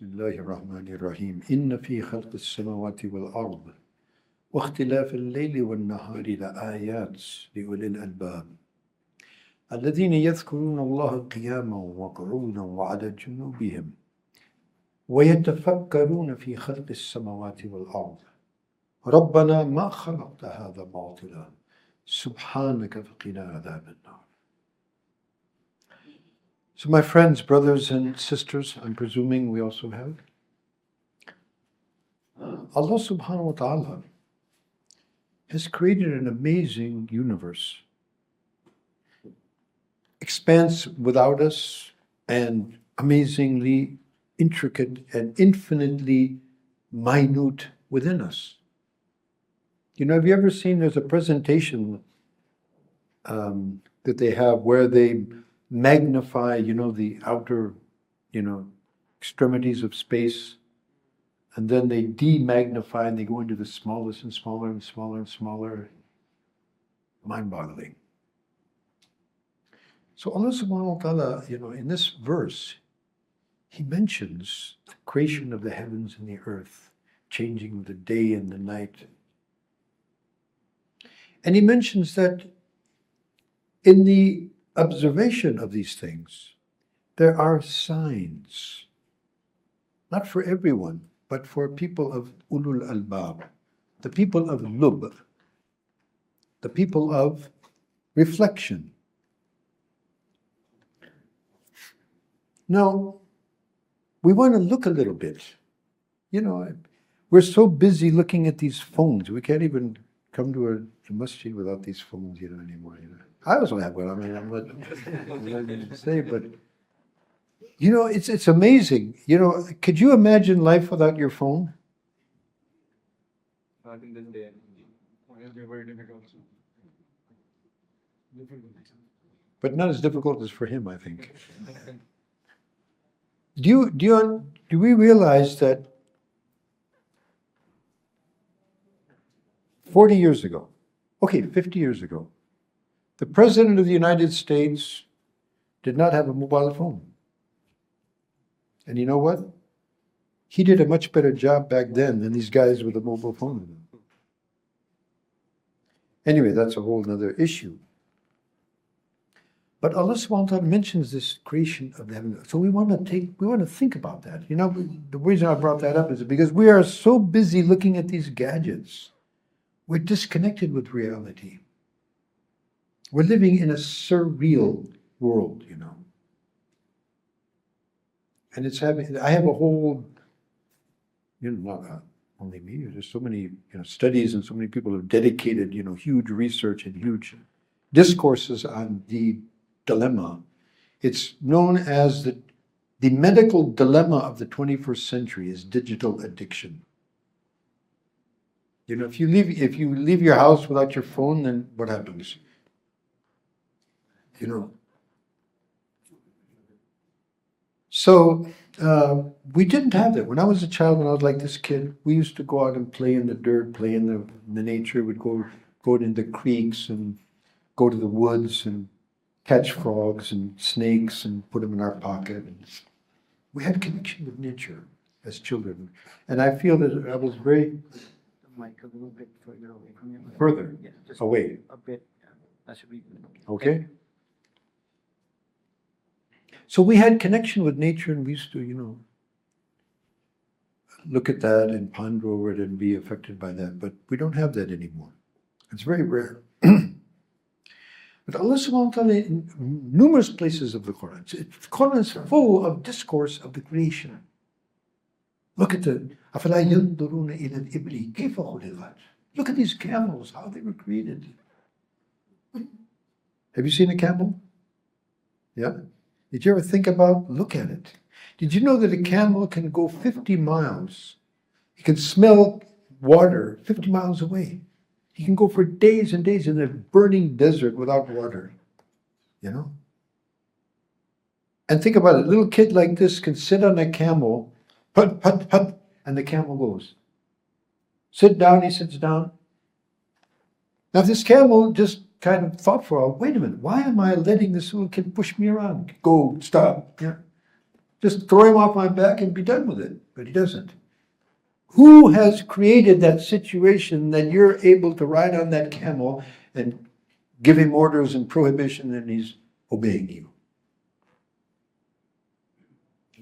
Bismillahirrahmanirrahim. Inna fi khalqis samawati wal ard wa ikhtilafil layli wan nahari la ayats li ulil albab. الذين يذكرون الله قياما وقعودا وعلى جنوبهم ويتفكرون في خلق السماوات والأرض ربنا ما خلقت هذا باطلا سبحانك فقنا عذاب النار. So my friends, brothers and sisters, I'm presuming we also have, Allah subhanahu wa ta'ala has created an amazing universe. Expanse without us and amazingly intricate and infinitely minute within us. You know, have you ever seen, there's a presentation that they have where they magnify, the outer, extremities of space, and then they demagnify and they go into the smallest and smaller and smaller and smaller. Mind-boggling. So Allah subhanahu wa ta'ala, in this verse, He mentions the creation of the heavens and the earth, changing the day and the night. And He mentions that in the observation of these things, there are signs, not for everyone, but for people of ulul albab, the people of lub, the people of reflection. Now, we want to look a little bit. We're so busy looking at these phones, we can't even come to a masjid without these phones, anymore. I also have one. I'm not going to say, but it's amazing. Could you imagine life without your phone? Not in this day. It will be very difficult. But not as difficult as for him, I think. Do we realize that 40 years ago, 50 years ago, the President of the United States did not have a mobile phone. And you know what? He did a much better job back then than these guys with a mobile phone. Anyway, that's a whole other issue. But Allah subhanahu wa ta'ala mentions this creation of the heavens. So we want to think about that. The reason I brought that up is because we are so busy looking at these gadgets. We're disconnected with reality. We're living in a surreal world, And I have a whole, not only me, there's so many studies and so many people have dedicated, huge research and huge discourses on the dilemma. It's known as the medical dilemma of the 21st century is digital addiction. If you leave your house without your phone, then what happens? So we didn't have that. When I was a child, when I was like this kid, we used to go out and play in the dirt, play in the nature. We'd go into creeks and go to the woods and catch frogs and snakes and put them in our pocket. We had connection with nature as children. And I feel that I was very... Mic a little bit further away from you. Further? Yeah, just away. A bit. Yeah, that should be good. Okay. So we had connection with nature and we used to, look at that and ponder over it and be affected by that. But we don't have that anymore. It's very rare. But Allah subhanahu wa ta'ala in numerous places of the Quran, the Quran is full of discourse of the creation. Look at أَفَلَا يَنْظُرُونَ إِلَى الْإِبْلِ كَيْفَ خُلِقَتْ. Look at these camels, how they were created. Have you seen a camel? Yeah? Did you ever think about, look at it. Did you know that a camel can go 50 miles? He can smell water 50 miles away. He can go for days and days in a burning desert without water. And think about it, a little kid like this can sit on a camel, hut, hut, hut, and the camel goes. Sit down, he sits down. Now if this camel just kind of thought for a while, wait a minute, why am I letting this little kid push me around? Go, stop. Yeah. Just throw him off my back and be done with it. But he doesn't. Who has created that situation that you're able to ride on that camel and give him orders and prohibition and he's obeying you?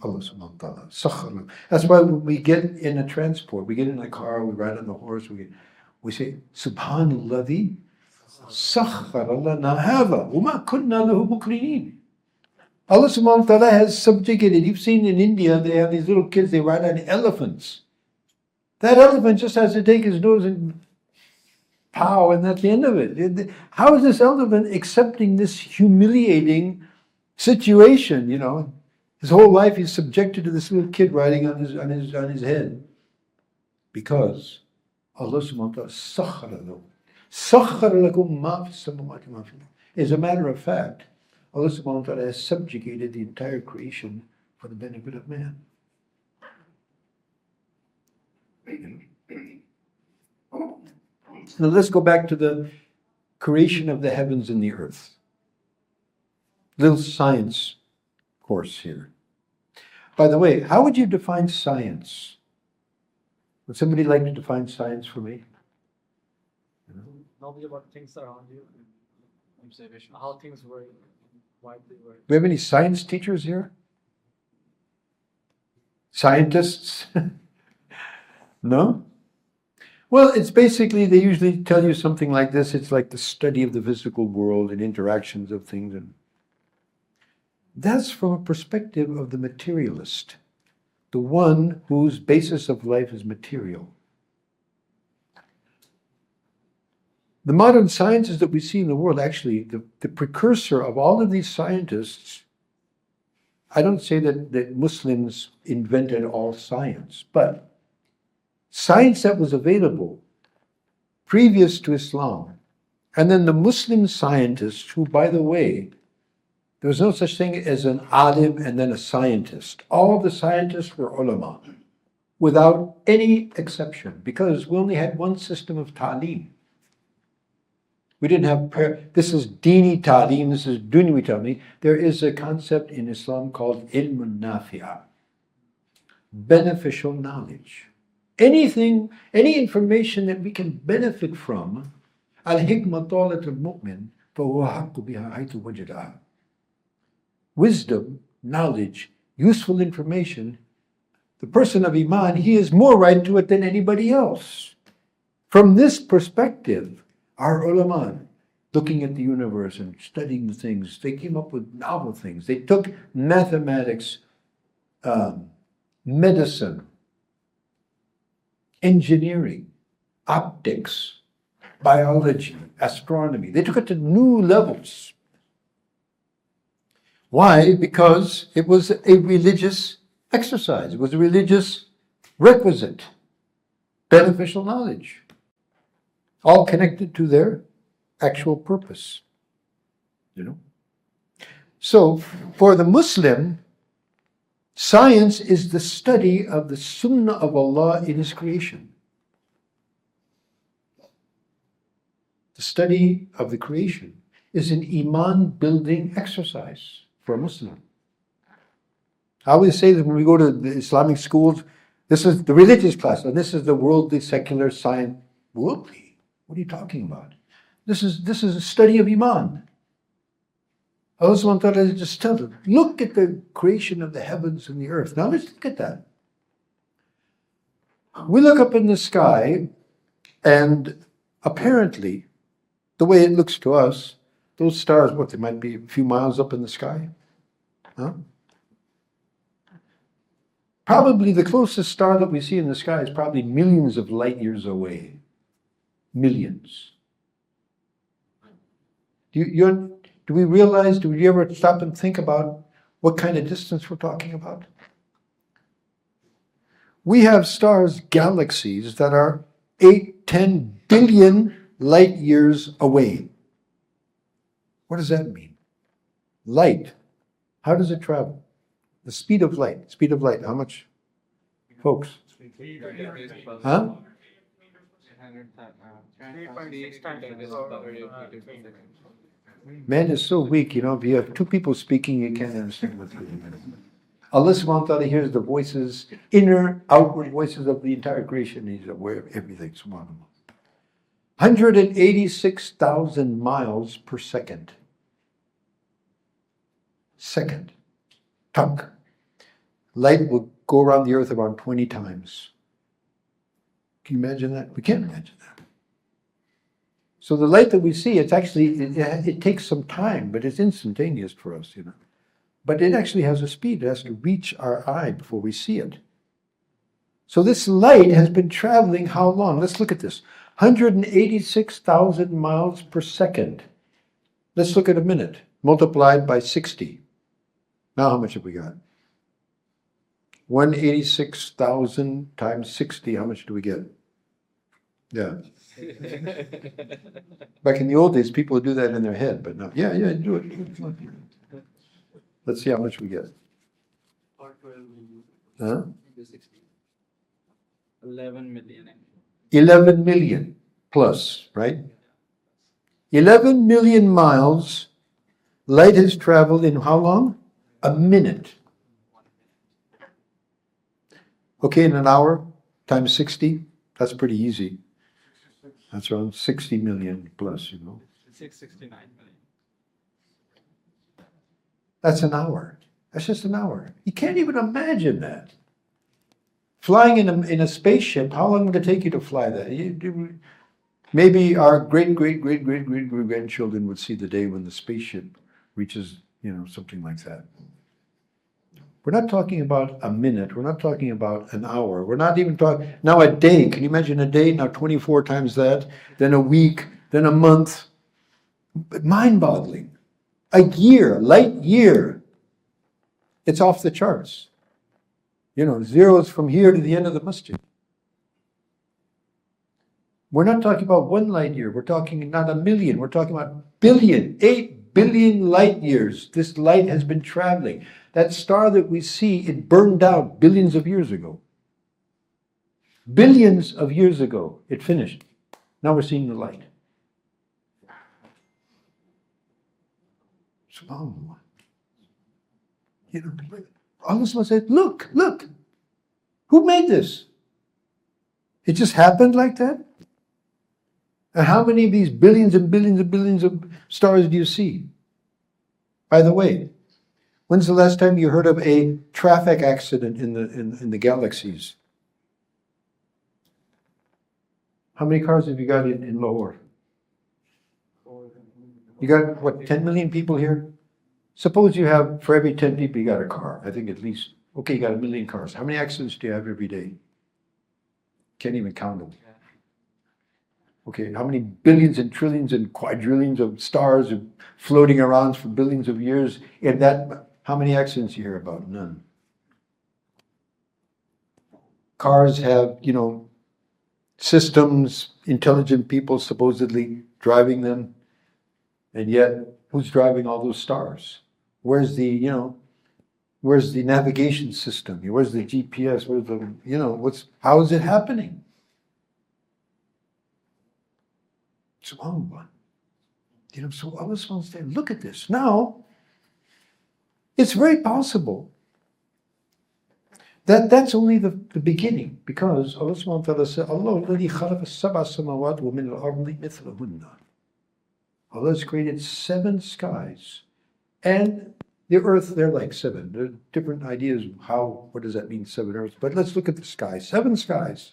Allah subhanahu wa ta'ala. Sakhara. That's why when we get in a transport, we get in a car, we ride on the horse, we say, Subhanallah, sakhara lana hadha, wa ma kunna lahu muqrinin. Allah subhanahu wa ta'ala has subjugated. You've seen in India, they have these little kids, they ride on elephants. That elephant just has to take his nose and pow, and that's the end of it. How is this elephant accepting this humiliating situation, you know? His whole life he's subjected to this little kid riding on his head. Because Allah subhanahu wa ta'ala sakhara lahu. Sakhara lakum ma fi samawati ma fi. As a matter of fact, Allah subhanahu wa ta'ala has subjugated the entire creation for the benefit of man. Now let's go back to the creation of the heavens and the earth. Little science course here. By the way, how would you define science? Would somebody like to define science for me? Knowledge about things around you, observation, how things work, why they work. Do we have any science teachers here? Scientists? No? Well, it's basically, they usually tell you something like this. It's like the study of the physical world and interactions of things. And that's from a perspective of the materialist, the one whose basis of life is material. The modern sciences that we see in the world, actually, the precursor of all of these scientists, I don't say that Muslims invented all science, but science that was available previous to Islam, and then the Muslim scientists who, by the way, there was no such thing as an alim and then a scientist. All the scientists were ulama, without any exception, because we only had one system of ta'lim. We didn't have, this is dini ta'lim, this is dunyawi ta'lim. There is a concept in Islam called ilmun nafi'a, beneficial knowledge. Anything, any information that we can benefit from, al-hikmah talatul mu'min, fahuwa haqqu biha haythu wajadaha. Wisdom, knowledge, useful information, the person of Iman, he is more right to it than anybody else. From this perspective, our ulama, looking at the universe and studying the things, they came up with novel things. They took mathematics, medicine, engineering, optics, biology, astronomy. They took it to new levels. Why? Because it was a religious exercise. It was a religious requisite, beneficial knowledge, all connected to their actual purpose. You know? So, for the Muslim, science is the study of the sunnah of Allah in His creation. The study of the creation is an iman-building exercise for a Muslim. I always say that when we go to the Islamic schools, this is the religious class, and this is the worldly, secular science. Worldly? What are you talking about? This is a study of iman. Allah subhanahu wa ta'ala just tells us, look at the creation of the heavens and the earth. Now let's look at that. We look up in the sky, and apparently, the way it looks to us, those stars, what, they might be a few miles up in the sky? Huh? Probably the closest star that we see in the sky is probably millions of light years away. Millions. Do we realize, do we ever stop and think about what kind of distance we're talking about? We have stars, galaxies that are 8-10 billion light years away. What does that mean? Light. How does it travel? The speed of light. Speed of light. How much? Folks. Huh? 3.6 times. Man is so weak, you know, if you have two people speaking, you can't understand what's going on. Allah subhanahu wa ta'ala hears the voices, inner, outward voices of the entire creation. He's aware of everything, subhanAllah. 186,000 miles per second. Second. Tunk. Light will go around the earth around 20 times. Can you imagine that? We can't imagine that. So the light that we see, it's actually, it takes some time, but it's instantaneous for us, you know. But it actually has a speed. It has to reach our eye before we see it. So this light has been traveling how long? Let's look at this. 186,000 miles per second. Let's look at a minute. Multiplied by 60. Now how much have we got? 186,000 times 60. How much do we get? Yeah. Back in the old days, people would do that in their head, but now, yeah, do it. Let's see how much we get. Huh? 11 million. 11 million plus, right? 11 million miles. Light has traveled in how long? A minute. Okay, in an hour times 60, that's pretty easy. That's around 60 million plus, you know. 669 million. That's an hour. That's just an hour. You can't even imagine that. Flying in a spaceship, how long would it take you to fly that? Maybe our great-great-great-great-great-grandchildren would see the day when the spaceship reaches, you know, something like that. We're not talking about a minute. We're not talking about an hour. We're not even talking, now a day. Can you imagine a day? Now 24 times that, then a week, then a month. Mind-boggling. A year, light year. It's off the charts. You know, zeros from here to the end of the masjid. We're not talking about 1 light year. We're talking not a million. We're talking about billion, 8 billion light years. This light has been traveling. That star that we see, it burned out billions of years ago. Billions of years ago, it finished. Now we're seeing the light. SubhanAllah. You know, Allah said, look. Who made this? It just happened like that? And how many of these billions and billions and billions of stars do you see? By the way, when's the last time you heard of a traffic accident in the galaxies? How many cars have you got in Lahore? You got, what, 10 million people here? Suppose you have, for every 10 people, you got a car. I think at least, okay, you got 1 million cars. How many accidents do you have every day? Can't even count them. Okay, how many billions and trillions and quadrillions of stars are floating around for billions of years? In that, how many accidents you hear about? None. Cars have, you know, systems, intelligent people supposedly driving them, and yet who's driving all those stars? Where's the, you know, where's the navigation system? Where's the GPS? Where's the, you know, how is it happening? SubhanAllah. You know, so Allah subhanahu wa ta'ala, look at this. Now, it's very possible that that's only the beginning, because Allah subhanahu wa ta'ala said, Allah alladhi khalaqa sab'a samawat wa min al-ardi mithlahunna. Allah has created 7 skies. And the earth, they're like 7. There are different ideas of what does that mean, 7 earths? But let's look at the skies. 7 skies.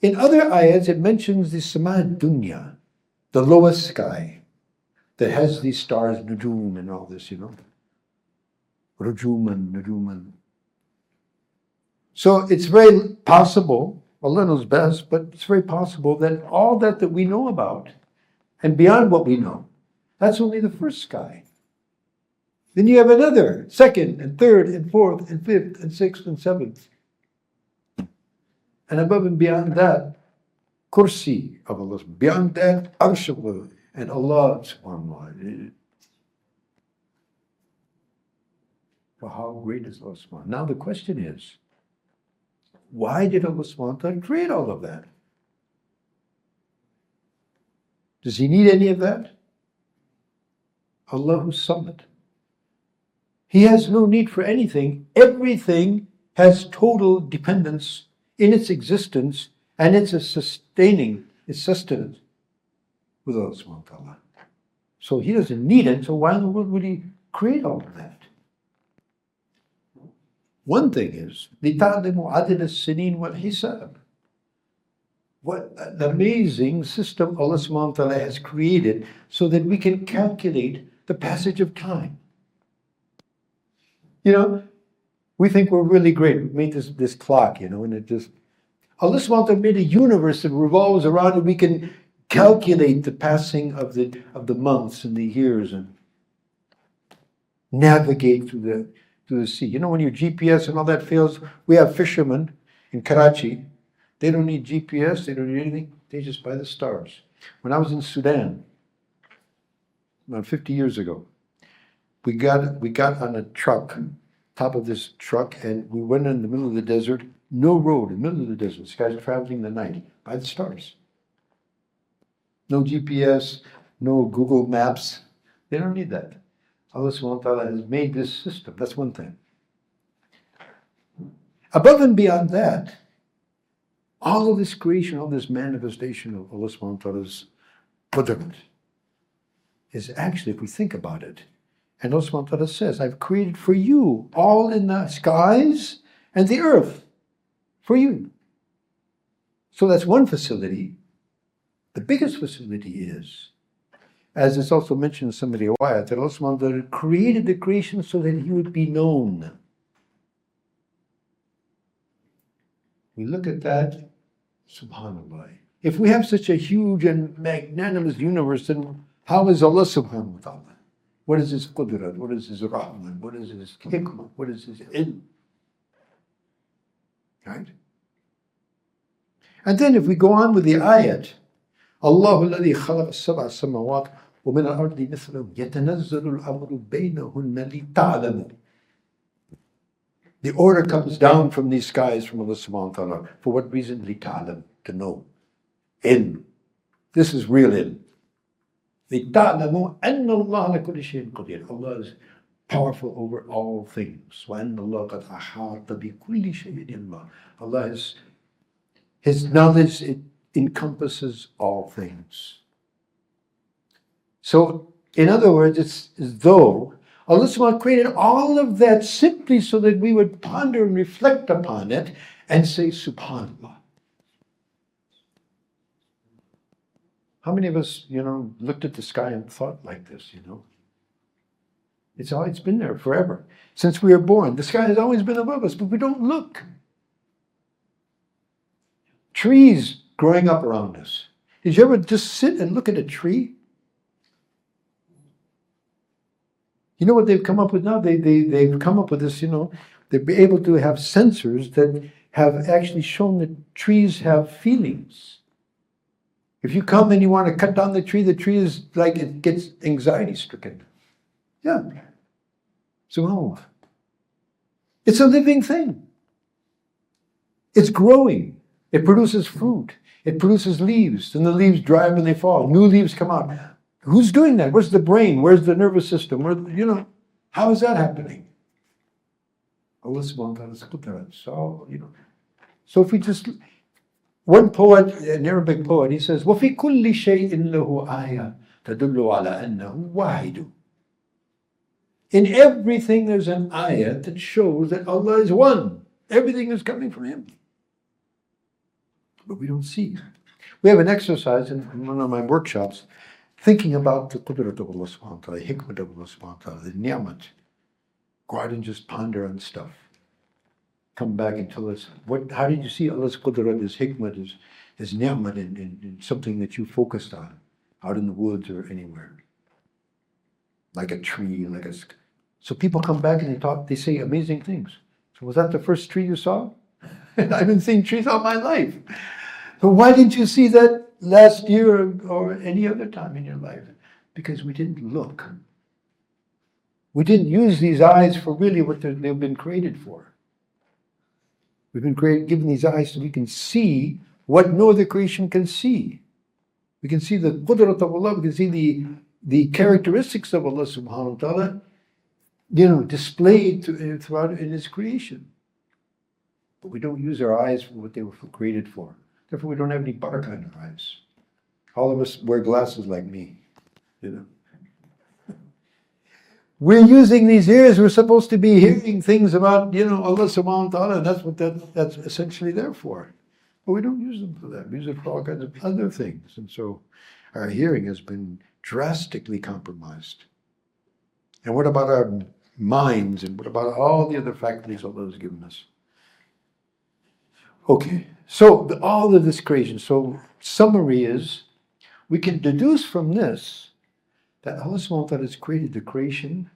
In other ayats, it mentions the sama dunya, the lowest sky, that has these stars, nujum and all this, you know. Rujuman, nujuman. So it's very possible, Allah knows best, but it's very possible that all that we know about, and beyond what we know, that's only the first sky. Then you have another, second, and third, and fourth, and fifth, and sixth, and seventh. And above and beyond that, kursi of Allah. Beyond that, arsh of Allah. And Allah, subhanAllah. Well, how great is Allah subhanahu? Now the question is, why did Allah subhanahu wa ta'ala create all of that? Does he need any of that? Allahu Samad. He has no need for anything. Everything has total dependence in its existence and its sustenance with Allah subhanahu wa ta'ala. So he doesn't need it, so why in the world would he create all of that? One thing is, لِتَعْلَمُوا عَدَدَ السِّنِينَ وَالْحِسَابِ. What an amazing system Allah subhanahu wa ta'ala has created so that we can calculate the passage of time. You know, we think we're really great. We made this clock, you know, and it just... Allah subhanahu wa ta'ala made a universe that revolves around it. We can calculate the passing of the months and the years and navigate through the sea. You know, when your GPS and all that fails, we have fishermen in Karachi. They don't need GPS, they don't need anything. They just buy the stars. When I was in Sudan, about 50 years ago, we got on a truck, top of this truck, and we went in the middle of the desert, no road, in the middle of the desert. This guy's traveling the night by the stars. No GPS, no Google Maps. They don't need that. Allah subhanahu wa ta'ala has made this system. That's one thing. Above and beyond that, all of this creation, all this manifestation of Allah subhanahu wa ta'ala's qudrat is actually, if we think about it, and Allah subhanahu wa ta'ala says, I've created for you all in the skies and the earth for you. So that's one facility. The biggest facility is, as is also mentioned in some of the ayat, that Allah subhanahu wa ta'ala created the creation so that He would be known. We look at that, subhanAllah. If we have such a huge and magnanimous universe, then how is Allah subhanahu wa ta'ala? What is His qudrat? What is His rahman? What is His hikmah? What is His ilm? Right? And then if we go on with the ayat, الله الذي خلق السبع سماوات ومن الأرض مثلهم يتنزل الأمر بينهن لتعلموا. The order comes down from these skies from Allah subhanahu wa ta'ala. For what reason? لتعلم, to know. Ilm. This is real ilm. لتعلموا أن الله لكل شيء قدير. Allah is powerful over all things. وأن الله قد أحاط بكل شيء علما. Allah is, His knowledge, it encompasses all things. So, in other words, it's as though Allah subhanahu wa ta'ala created all of that simply so that we would ponder and reflect upon it and say, SubhanAllah. How many of us, you know, looked at the sky and thought like this, you know? It's been there forever. Since we were born, the sky has always been above us, but we don't look. Trees growing up around us. Did you ever just sit and look at a tree? You know what they've come up with now? They've come up with this, you know, they'll be able to have sensors that have actually shown that trees have feelings. If you come and you want to cut down the tree is like it gets anxiety stricken. Yeah. So, it's a living thing. It's growing. It produces fruit. It produces leaves. And the leaves dry up and they fall. New leaves come out. Who's doing that? Where's the brain? Where's the nervous system? How is that happening? Allah subhanahu wa ta'ala. So, so if we just, one poet, an Arabic poet, he says, وَفِي كُلِّ شَيْءٍ لَهُ آيَةٌ تَدُلُّ عَلَى أَنَّهُ وَاحِدٌ. In everything there's an ayat that shows that Allah is one. Everything is coming from Him. But we don't see. We have an exercise in one of my workshops thinking about the qudrat of Allah subhanahu wa ta'ala, the hikmah of Allah subhanahu wa ta'ala, the ni'mat. Go out and just ponder on stuff. Come back and tell us, how did you see Allah's qudrat, His hikmah, His ni'mat in something that you focused on, out in the woods or anywhere? Like a tree, so people come back and they say amazing things. So was that the first tree you saw? I've been seeing trees all my life. So why didn't you see that last year or any other time in your life? Because we didn't look. We didn't use these eyes for really what they've been created for. We've been given these eyes so we can see what no other creation can see. We can see the qudrat of Allah, we can see the characteristics of Allah subhanahu wa ta'ala displayed throughout in His creation. But we don't use our eyes for what they were created for. Therefore, we don't have any barakah in our eyes. All of us wear glasses like me, We're using these ears. We're supposed to be hearing things about, Allah subhanahu wa ta'ala, and that's what that's essentially there for. But we don't use them for that. We use it for all kinds of other things. And so our hearing has been drastically compromised. And what about our minds? And what about all the other faculties Allah has given us? Okay, so all of this creation. So summary is, we can deduce from this that Allah subhanahu wa ta'ala has created the creation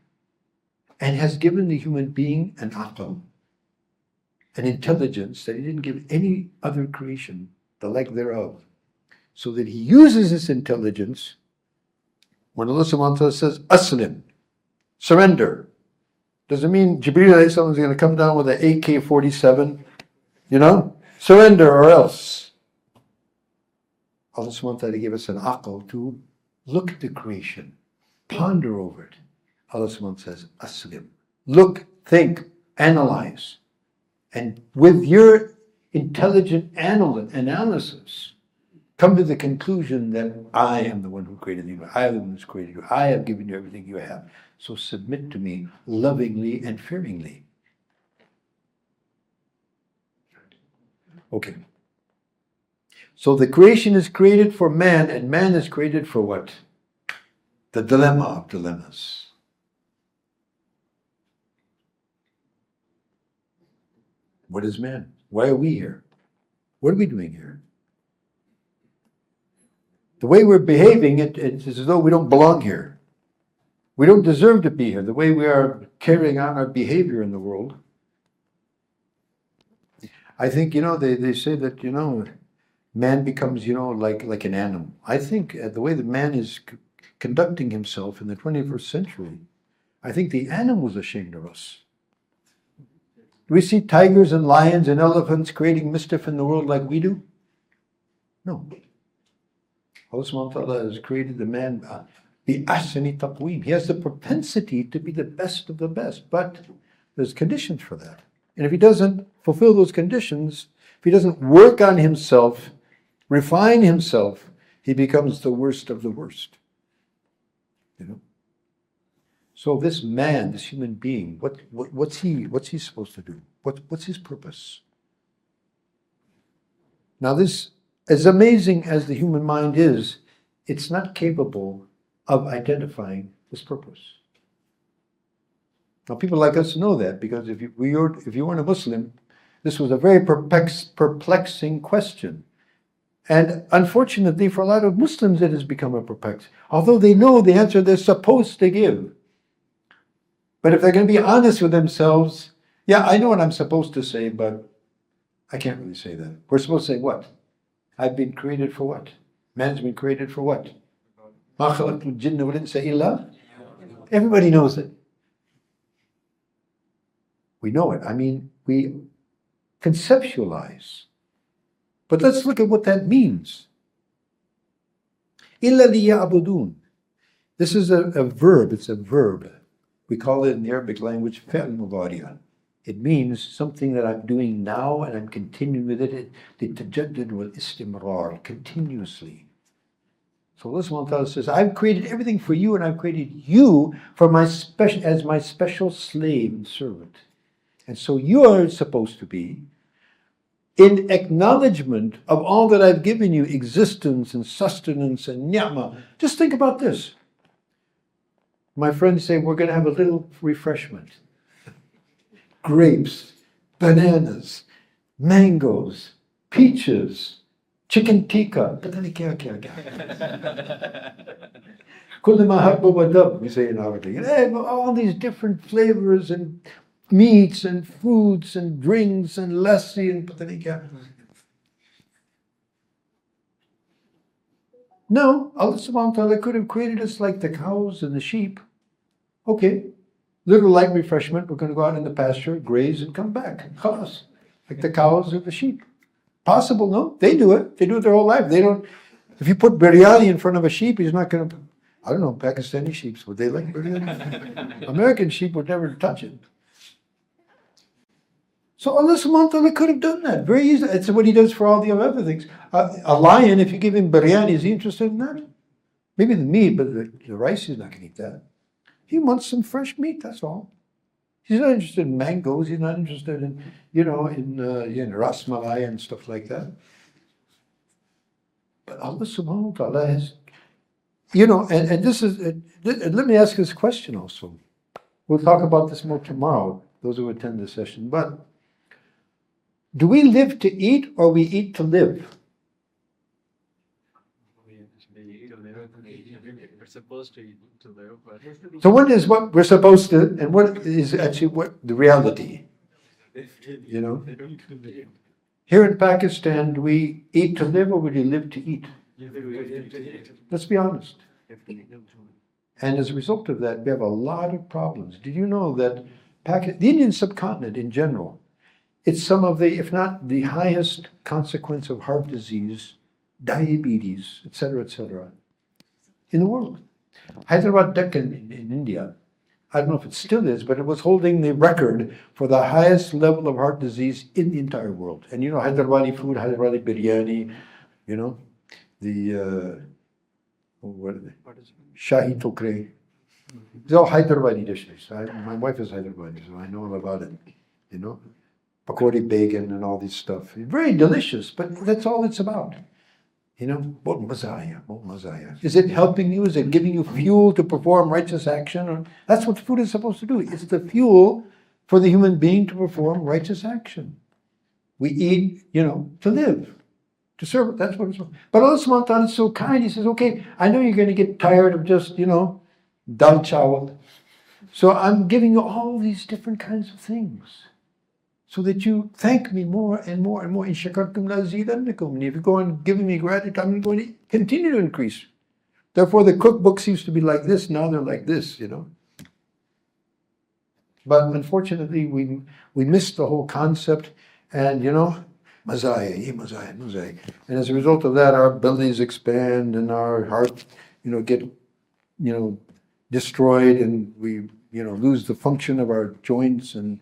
and has given the human being an aql, an intelligence that He didn't give any other creation, the like thereof. So that He uses this intelligence when Allah subhanahu wa ta'ala says, aslim, surrender. Doesn't mean Jibreel alayhi salam is going to come down with an AK-47, surrender or else. Allah subhanahu wa ta'ala gave us an aql to look at the creation, ponder over it. Allah subhanahu wa ta'ala says, aslim. Look, think, analyze. And with your intelligent analysis, come to the conclusion that I am the one who created you. I am the one who's created you. I have given you everything you have. So submit to me lovingly and fearingly. Okay. So the creation is created for man, and man is created for what? The dilemma of dilemmas. What is man? Why are we here? What are we doing here? The way we're behaving, it's as though we don't belong here. We don't deserve to be here. The way we are carrying on our behavior in the world. I think, they say that, man becomes, like an animal. I think the way that man is conducting himself in the 21st century, I think the animal's ashamed of us. Do we see tigers and lions and elephants creating mischief in the world like we do? No. Allah subhanahu wa ta'ala has created the man bi ahsani taqweem. He has the propensity to be the best of the best, but there's conditions for that. And if he doesn't fulfill those conditions, if he doesn't work on himself, refine himself, he becomes the worst of the worst. So this man, this human being, what's he supposed to do? What's his purpose? Now this, as amazing as the human mind is, it's not capable of identifying this purpose. Now people like us know that, because if you weren't a Muslim, this was a very perplexing question. And unfortunately for a lot of Muslims it has become a perplexing. Although they know the answer they're supposed to give. But if they're going to be honest with themselves, yeah, I know what I'm supposed to say, but I can't really say that. We're supposed to say what? I've been created for what? Man's been created for what? مَا خَلَقْتُ الْجِنَّ وَالْإِنسَ إِلَّا. Everybody knows it. We know it. I mean, we conceptualize. But let's look at what that means. إِلَّا لِيَعْبُدُونَ. This is a verb. It's a verb. We call it in the Arabic language فعل مضارع. It means something that I'm doing now and I'm continuing with it. للتجدد والاستمرار, continuously. So Allah subhanahu wa ta'ala says, I've created everything for you, and I've created you for as my special slave and servant. And so you are supposed to be, in acknowledgement of all that I've given you, existence and sustenance and ni'mah. Just think about this. My friends say, we're going to have a little refreshment. Grapes, bananas, mangoes, peaches, chicken tikka. We say in Arabic. All these different flavors and meats and foods and drinks and lassi and patani kya. No, Allah subhanahu wa ta'ala could have created us like the cows and the sheep. Okay, little light refreshment, we're going to go out in the pasture, graze, and come back. Khalas. Like the cows or the sheep. Possible, no? They do it. They do it their whole life. They don't. If you put biryani in front of a sheep, he's not going to. I don't know, Pakistani sheep, would they like biryani? American sheep would never touch it. So Allah subhanahu wa ta'ala could have done that very easily. It's what he does for all the other things. A lion, if you give him biryani, is he interested in that? Maybe the meat, but the rice, he's not going to eat that. He wants some fresh meat, that's all. He's not interested in mangoes. He's not interested in, in ras malai and stuff like that. But Allah subhanahu wa ta'ala has, and this is, let me ask this question also. We'll talk about this more tomorrow, those who attend the session. But do we live to eat or we eat to live? We're supposed to eat to live, but So what is what we're supposed to, and what is actually what the reality? Here in Pakistan, do we eat to live or do we live to eat? Let's be honest. And as a result of that, we have a lot of problems. Did you know that the Indian subcontinent in general, it's some of the, if not the highest consequence of heart disease, diabetes, etc., in the world. Hyderabad, Deccan in India, I don't know if it still is, but it was holding the record for the highest level of heart disease in the entire world. And Hyderabadi food, Hyderabadi biryani, what are they? Shahi Tokre. These are all Hyderabadi dishes. My wife is Hyderabadi, so I know all about it. Pakodi bacon and all this stuff. Very delicious, but that's all it's about. What mazaya. Is it helping you? Is it giving you fuel to perform righteous action? That's what food is supposed to do. It's the fuel for the human being to perform righteous action. We eat, to live, to serve. That's what it's about. But Allah subhanahu wa ta'ala is so kind. He says, okay, I know you're going to get tired of just, dal chawal. So I'm giving you all these different kinds of things, so that you thank me more and more and more. In shakartum la azidannakum. If you go on giving me gratitude, I'm going to continue to increase. Therefore, the cookbooks used to be like this. Now they're like this. But unfortunately, we missed the whole concept, and mazaya. And as a result of that, our bellies expand and our heart, get, destroyed, and we, lose the function of our joints. And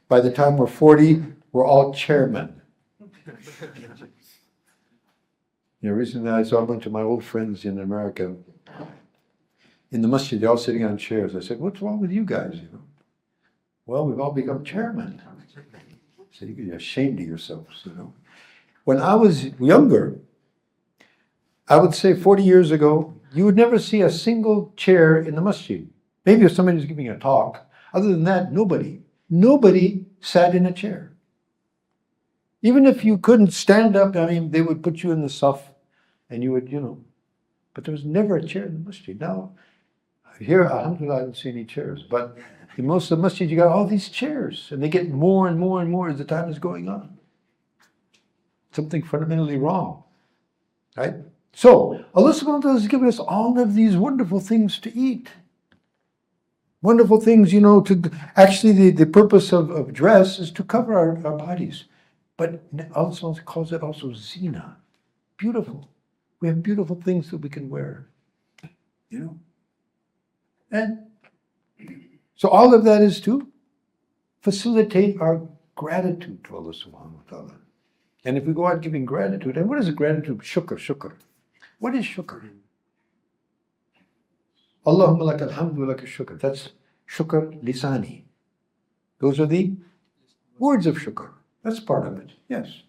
by the time we're 40, we're all chairmen. Recently I saw a bunch of my old friends in America in the masjid. They're all sitting on chairs. I said, "What's wrong with you guys?" Well, we've all become chairmen. I said, "You could be ashamed of yourselves." When I was younger, I would say 40 years ago, you would never see a single chair in the masjid. Maybe if somebody was giving a talk. Other than that, nobody sat in a chair. Even if you couldn't stand up, they would put you in the saf, and you would, but there was never a chair in the masjid. Now, here, alhamdulillah, I don't see any chairs, but in most of the masjid, you got all these chairs, and they get more and more and more as the time is going on. Something fundamentally wrong, right? So, Allah subhanahu wa ta'ala has given us all of these wonderful things to eat. Wonderful things, to actually the purpose of dress is to cover our bodies. But also calls it also zina. Beautiful. We have beautiful things that we can wear. And so all of that is to facilitate our gratitude to Allah subhanahu wa ta'ala. And if we go out giving gratitude, and what is gratitude? Shukr. What is shukr? Allahumma laka alhamdu wa laka shukr. That's shukr lisani. Those are the words of shukr. That's part of it, yes.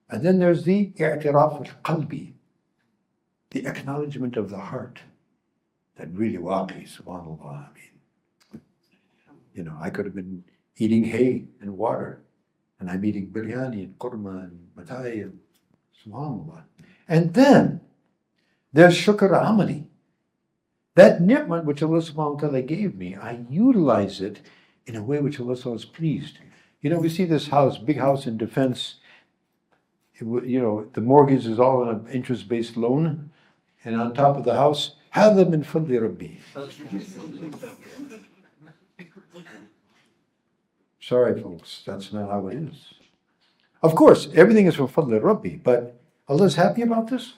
And then there's the i'tiraf al-qalbi, the acknowledgement of the heart. That really waqi, subhanAllah. I could have been eating hay and water, and I'm eating biryani and qurma and matai and subhanAllah. And then there's shukr amali. That ni'mat which Allah subhanahu wa ta'ala gave me, I utilize it in a way which Allah is pleased. We see this house, big house in Defense. The mortgage is all on an interest-based loan, and on top of the house, هذا من فضل ربي. Sorry, folks, that's not how it is. Of course, everything is from fadl Rabbi, but Allah is happy about this,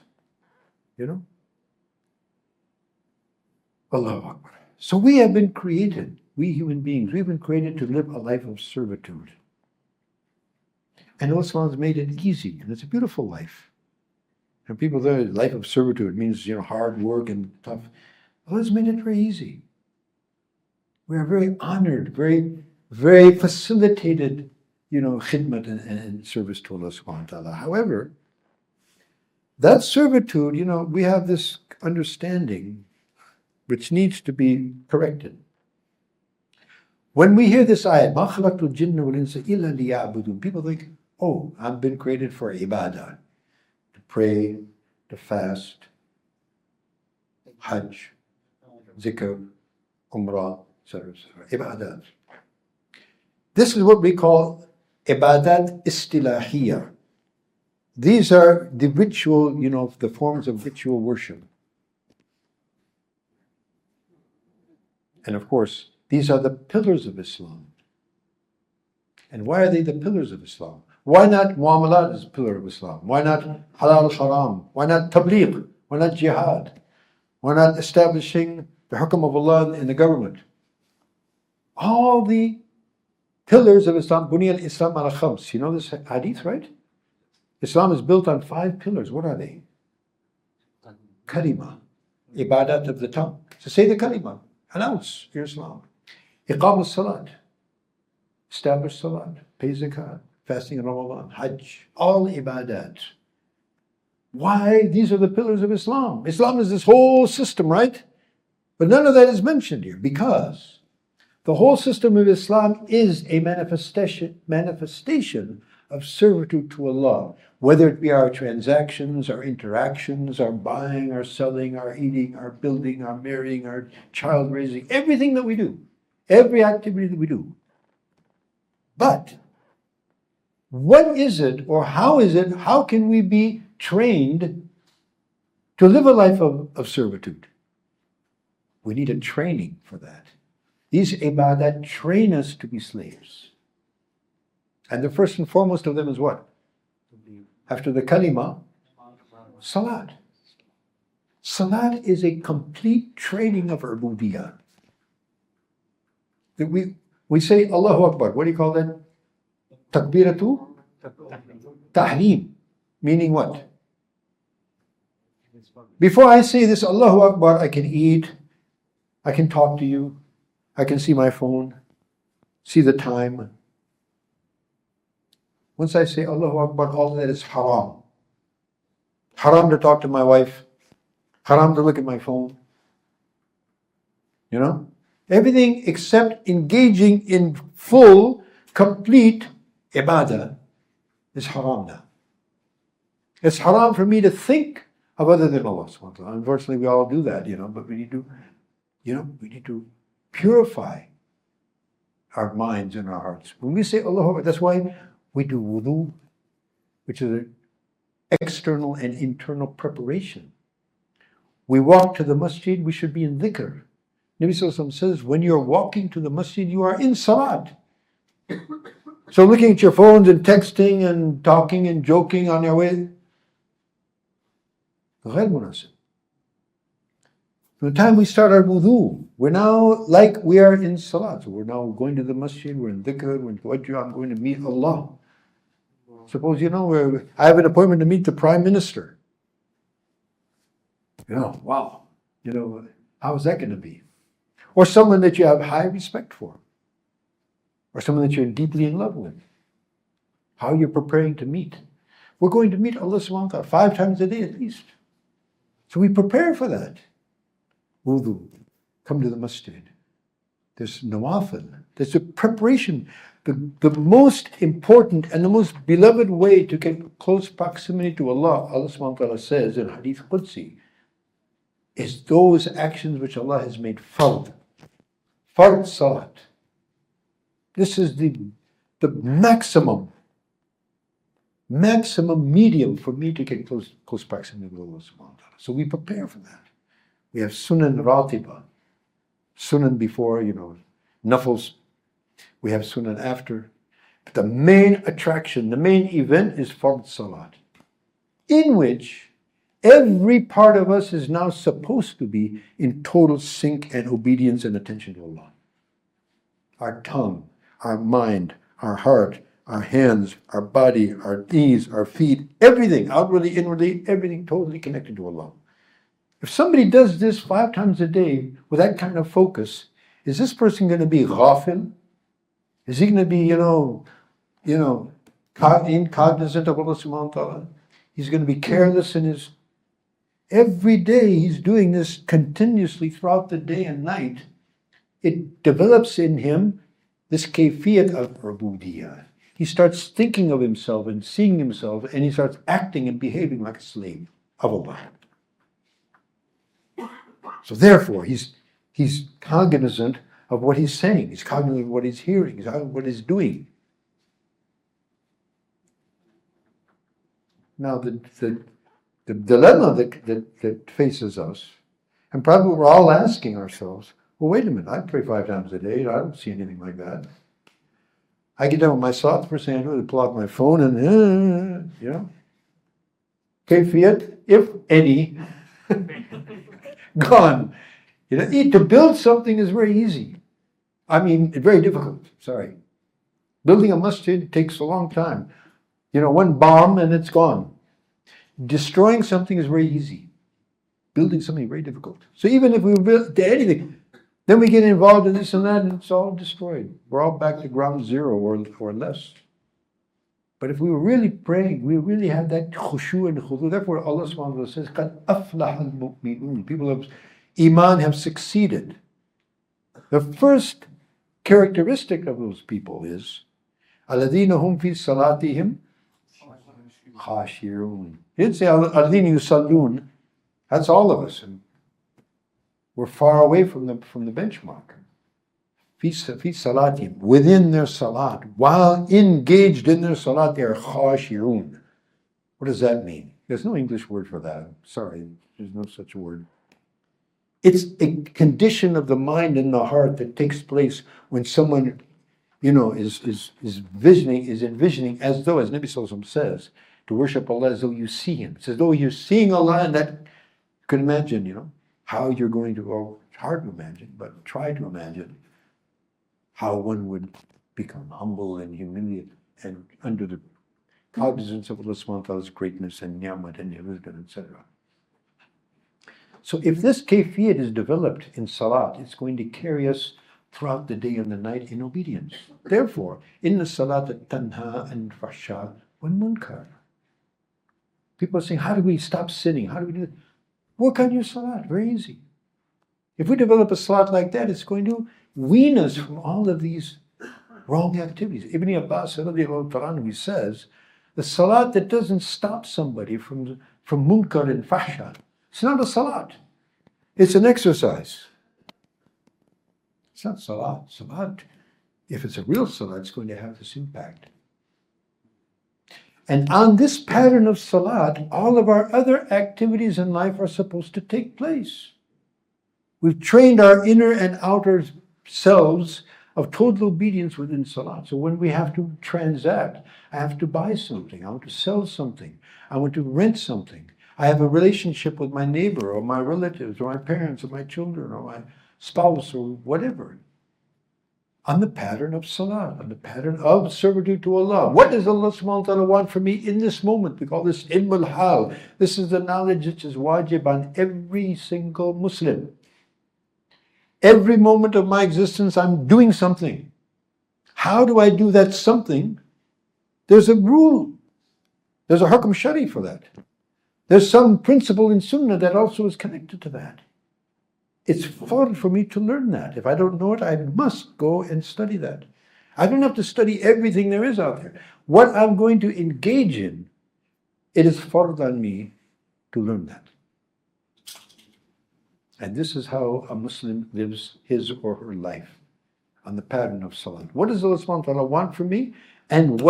Allahu Akbar. So we have been created, we human beings, we've been created to live a life of servitude. And Allah has made it easy, and it's a beautiful life. And people there, life of servitude means, hard work and tough. Allah's made it very easy. We are very honored, very, very facilitated, khidmat and service to Allah subhanahu wa ta'ala. However, that servitude, we have this understanding which needs to be corrected. When we hear this ayat, مَا خَلَقْتُ الْجِنَّ وَالْإِنسَ إِلَّا لِيَعْبُدُونَ, people think, oh, I've been created for ibadah, to pray, to fast, hajj, zikr, umrah, etc. Ibadat. This is what we call ibadat istilahiyah. These are the ritual, the forms of ritual worship. And of course, these are the pillars of Islam. And why are they the pillars of Islam? Why not muamalat is a pillar of Islam? Why not halal haram? Why not tabligh? Why not jihad? Why not establishing the hukm of Allah in the government? All the pillars of Islam, Bunya al-Islam ala khams. You know this hadith, right? Islam is built on 5 pillars. What are they? Kalima, ibadat of the tongue. So say the kalima, announce your Islam. Iqam al-salat, establish salat, pay zakat, fasting in Ramadan, hajj, all ibadat. Why? These are the pillars of Islam. Islam is this whole system, right? But none of that is mentioned here because the whole system of Islam is a manifestation of servitude to Allah, whether it be our transactions, our interactions, our buying, our selling, our eating, our building, our marrying, our child raising, everything that we do, every activity that we do. But what is it, or how is it, how can we be trained to live a life of servitude? We need a training for that. These ibadat train us to be slaves. And the first and foremost of them is what? After the kalima, salat. Salat is a complete training of ubudiyah. That we say Allahu Akbar. What do you call that? Takbiratu tahleem. Meaning what? Before I say this Allahu Akbar, I can eat, I can talk to you, I can see my phone, see the time. Once I say Allahu Akbar, all that is haram. Haram to talk to my wife, haram to look at my phone. Everything except engaging in full, complete ibadah is haram now. It's haram for me to think of other than Allah subhanahu wa ta'ala. Unfortunately, we all do that, but we need to purify our minds and our hearts. When we say Allahu Akbar, that's why we do wudu, which is an external and internal preparation. We walk to the masjid, we should be in dhikr. Nabi Sallallahu Alaihi Wasallam says, when you're walking to the masjid, you are in salat. So looking at your phones and texting and talking and joking on your way, غير مناسب. From the time we start our wudu, we're now like we are in salat. So we're now going to the masjid, we're in dhikr, we're in tawajjuh, I'm going to meet Allah. Suppose, I have an appointment to meet the Prime Minister. Wow. How is that going to be? Or someone that you have high respect for. Or someone that you're deeply in love with. How you're preparing to meet. We're going to meet Allah subhanahu wa ta'ala 5 times a day at least. So we prepare for that. Wudu, come to the masjid. There's nawafil. There's a preparation. The most important and the most beloved way to get close proximity to Allah, Allah subhanahu wa ta'ala says in Hadith Qudsi, is those actions which Allah has made fard. Fard salat. This is the maximum medium for me to get close proximity with Allah subhanahu wa ta'ala. So we prepare for that. We have sunan ratiba. Sunan before, nafils. We have sunan after. But the main attraction, the main event is fard salat, in which Every part of us is now supposed to be in total sync and obedience and attention to Allah. Our tongue, our mind, our heart, our hands, our body, our knees, our feet, everything, outwardly, inwardly, everything totally connected to Allah. If somebody does this 5 times a day with that kind of focus, is this person going to be ghafil? Is he going to be, incognizant of Allah subhanahu wa ta'ala? He's going to be careless in his... Every day he's doing this continuously throughout the day and night. It develops in him this kayfiyat of ubudiyah. He starts thinking of himself and seeing himself, and he starts acting and behaving like a slave of Allah. So therefore, he's cognizant of what he's saying. He's cognizant of what he's hearing. He's cognizant of what he's doing. Now, the dilemma that faces us, and probably we're all asking ourselves, well, wait a minute, I pray 5 times a day. I don't see anything like that. I get done with my salat, the first thing I do is pull out my phone and, Kayfiyat, if any, gone. To build something is very easy. I mean, very difficult, sorry. Building a masjid takes a long time. One bomb and it's gone. Destroying something is very easy. Building something is very difficult. So even if we build anything, then we get involved in this and that and it's all destroyed. We're all back to ground zero or less. But if we were really praying, we really had that khushu and khudu. Therefore Allah subhanahu wa ta'ala says, قَدْ أَفْلَحَ الْمُؤْمِنُونَ. People of Iman have succeeded. The first characteristic of those people is الَّذِينَ هُمْ فِي صَلَاتِهِمْ خَاشِعُونَ. He didn't say الَّذِينَ يُصَلُّونَ. That's all of us. And we're far away from the benchmark. Fi salatihim, within their salat, while engaged in their salat, they are khashi'un. What does that mean? There's no English word for that. Sorry, there's no such word. It's a condition of the mind and the heart that takes place when someone, is envisioning as though, as Nabi Sallallahu Alaihi Wasallam says, to worship Allah as though you see Him. It's as though you're seeing Allah, and that you can imagine, how you're going to go. It's hard to imagine, but try to imagine how one would become humble and humiliated and under the cognizance of Allah subhanahu wa ta'ala's greatness and ni'mat and rizq, etc. So if this kayfiyat is developed in salat, it's going to carry us throughout the day and the night in obedience. Therefore, inna salat tanha an fahsha wal munkar. People are saying, how do we stop sinning? How do we do it? Work on your salat, very easy. If we develop a salat like that, it's going to wean us from all of these wrong activities. Ibn Abbas he says, the salat that doesn't stop somebody from munkar and fahsha, it's not a salat. It's an exercise. It's not salat. Salat, if it's a real salat, it's going to have this impact. And on this pattern of salat, all of our other activities in life are supposed to take place. We've trained our inner and outer selves of total obedience within salat. So when we have to transact, I have to buy something, I want to sell something, I want to rent something, I have a relationship with my neighbor or my relatives or my parents or my children or my spouse or whatever, on the pattern of salat, on the pattern of servitude to Allah. What does Allah subhanahu wa ta'ala want from me in this moment? We call this ilm al-hal. This is the knowledge which is wajib on every single Muslim. Every moment of my existence, I'm doing something. How do I do that something? There's a rule. There's a hukm shari for that. There's some principle in sunnah that also is connected to that. It's fard for me to learn that. If I don't know it, I must go and study that. I don't have to study everything there is out there. What I'm going to engage in, it is fard on me to learn that. And this is how a Muslim lives his or her life, on the pattern of salat. What does Allah subhanahu wa ta'ala want from me? And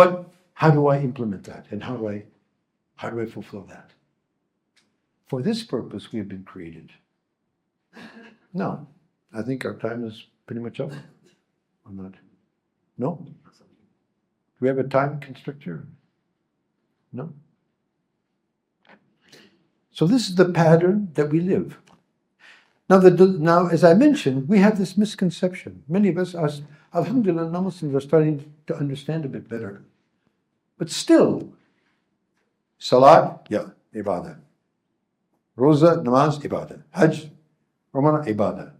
how do I implement that? And how do I fulfill that? For this purpose we have been created. No, I think our time is pretty much up. Or not? No? Do we have a time constrictor? No? So this is the pattern that we live. Now, as I mentioned, we have this misconception. Many of us, alhamdulillah, non-Muslims are starting to understand a bit better. But still, Salat, yeah, ibadah. Roza, namaz, ibadah. Hajj, Umrah, ibadah.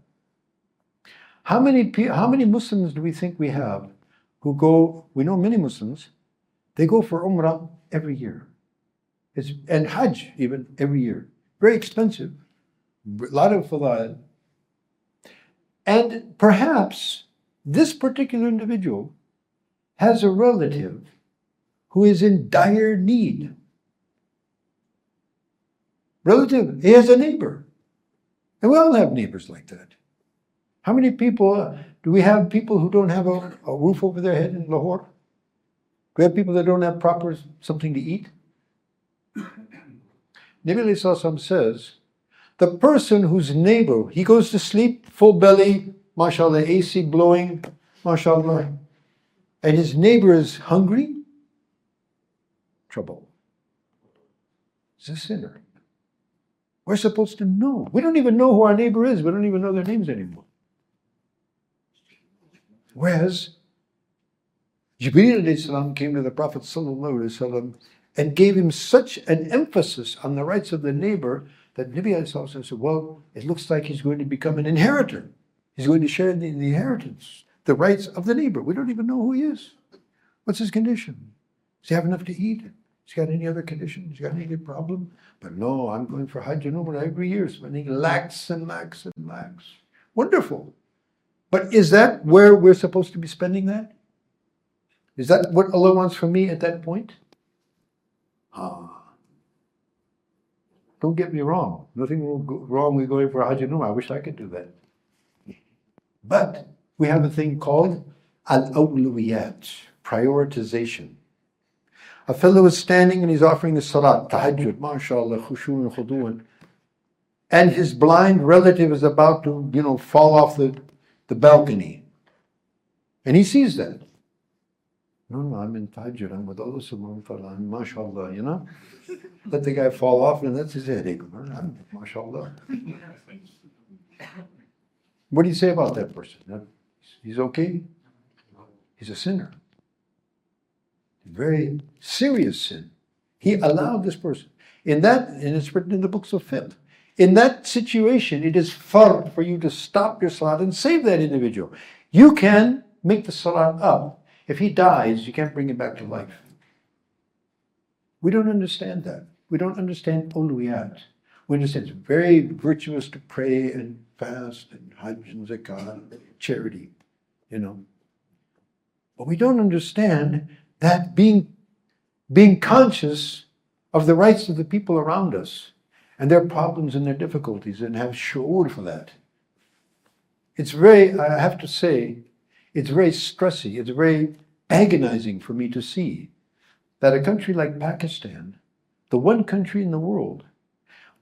How many Muslims do we think we have who go, we know many Muslims, they go for Umrah every year. And Hajj even every year. Very expensive. A lot of fadail. And perhaps this particular individual has a relative who is in dire need. Relative, he has a neighbor. And we all have neighbors like that. How many people, do we have people who don't have a roof over their head in Lahore? Do we have people that don't have proper something to eat? Nabi Sallallahu says, the person whose neighbor, he goes to sleep, full belly, mashallah, AC blowing, mashallah, and his neighbor is hungry, trouble. He's a sinner. We're supposed to know. We don't even know who our neighbor is. We don't even know their names anymore. Whereas, Jibreel alayhi salam came to the Prophet sallallahu alaihi wasallam and gave him such an emphasis on the rights of the neighbor that Nabi alayhi salam said, well, it looks like he's going to become an inheritor. He's going to share in the inheritance, the rights of the neighbor. We don't even know who he is. What's his condition? Does he have enough to eat? Has he got any other condition? Has he got any problem? But no, I'm going for Hajj and Umrah every year, spending lakhs and lakhs and lakhs. Wonderful. But is that where we're supposed to be spending that? Is that what Allah wants from me at that point? Don't get me wrong. Nothing wrong with going for Hajj and Umrah. I wish I could do that. But we have a thing called al-awlawiyat, prioritization. A fellow is standing and he's offering the salat, tahajjud, mashallah, khushu' and khudu'an. And his blind relative is about to, fall off the balcony. And he sees that. No, I'm in tahajjud, I'm with Allah subhanahu wa ta'ala, mashallah, Let the guy fall off and that's his headache. Mashallah. What do you say about that person? He's okay? He's a sinner. Very serious sin. He allowed this person. And it's written in the books of fiqh. In that situation, it is fard for you to stop your salat and save that individual. You can make the salat up. If he dies, you can't bring him back to life. We don't understand that. We don't understand ulwiyat. We understand it's very virtuous to pray and fast and hajj and zakah, charity, But we don't understand that being conscious of the rights of the people around us and their problems and their difficulties and have shu'ur for that. I have to say, it's very stressy, it's very agonizing for me to see that a country like Pakistan, the one country in the world,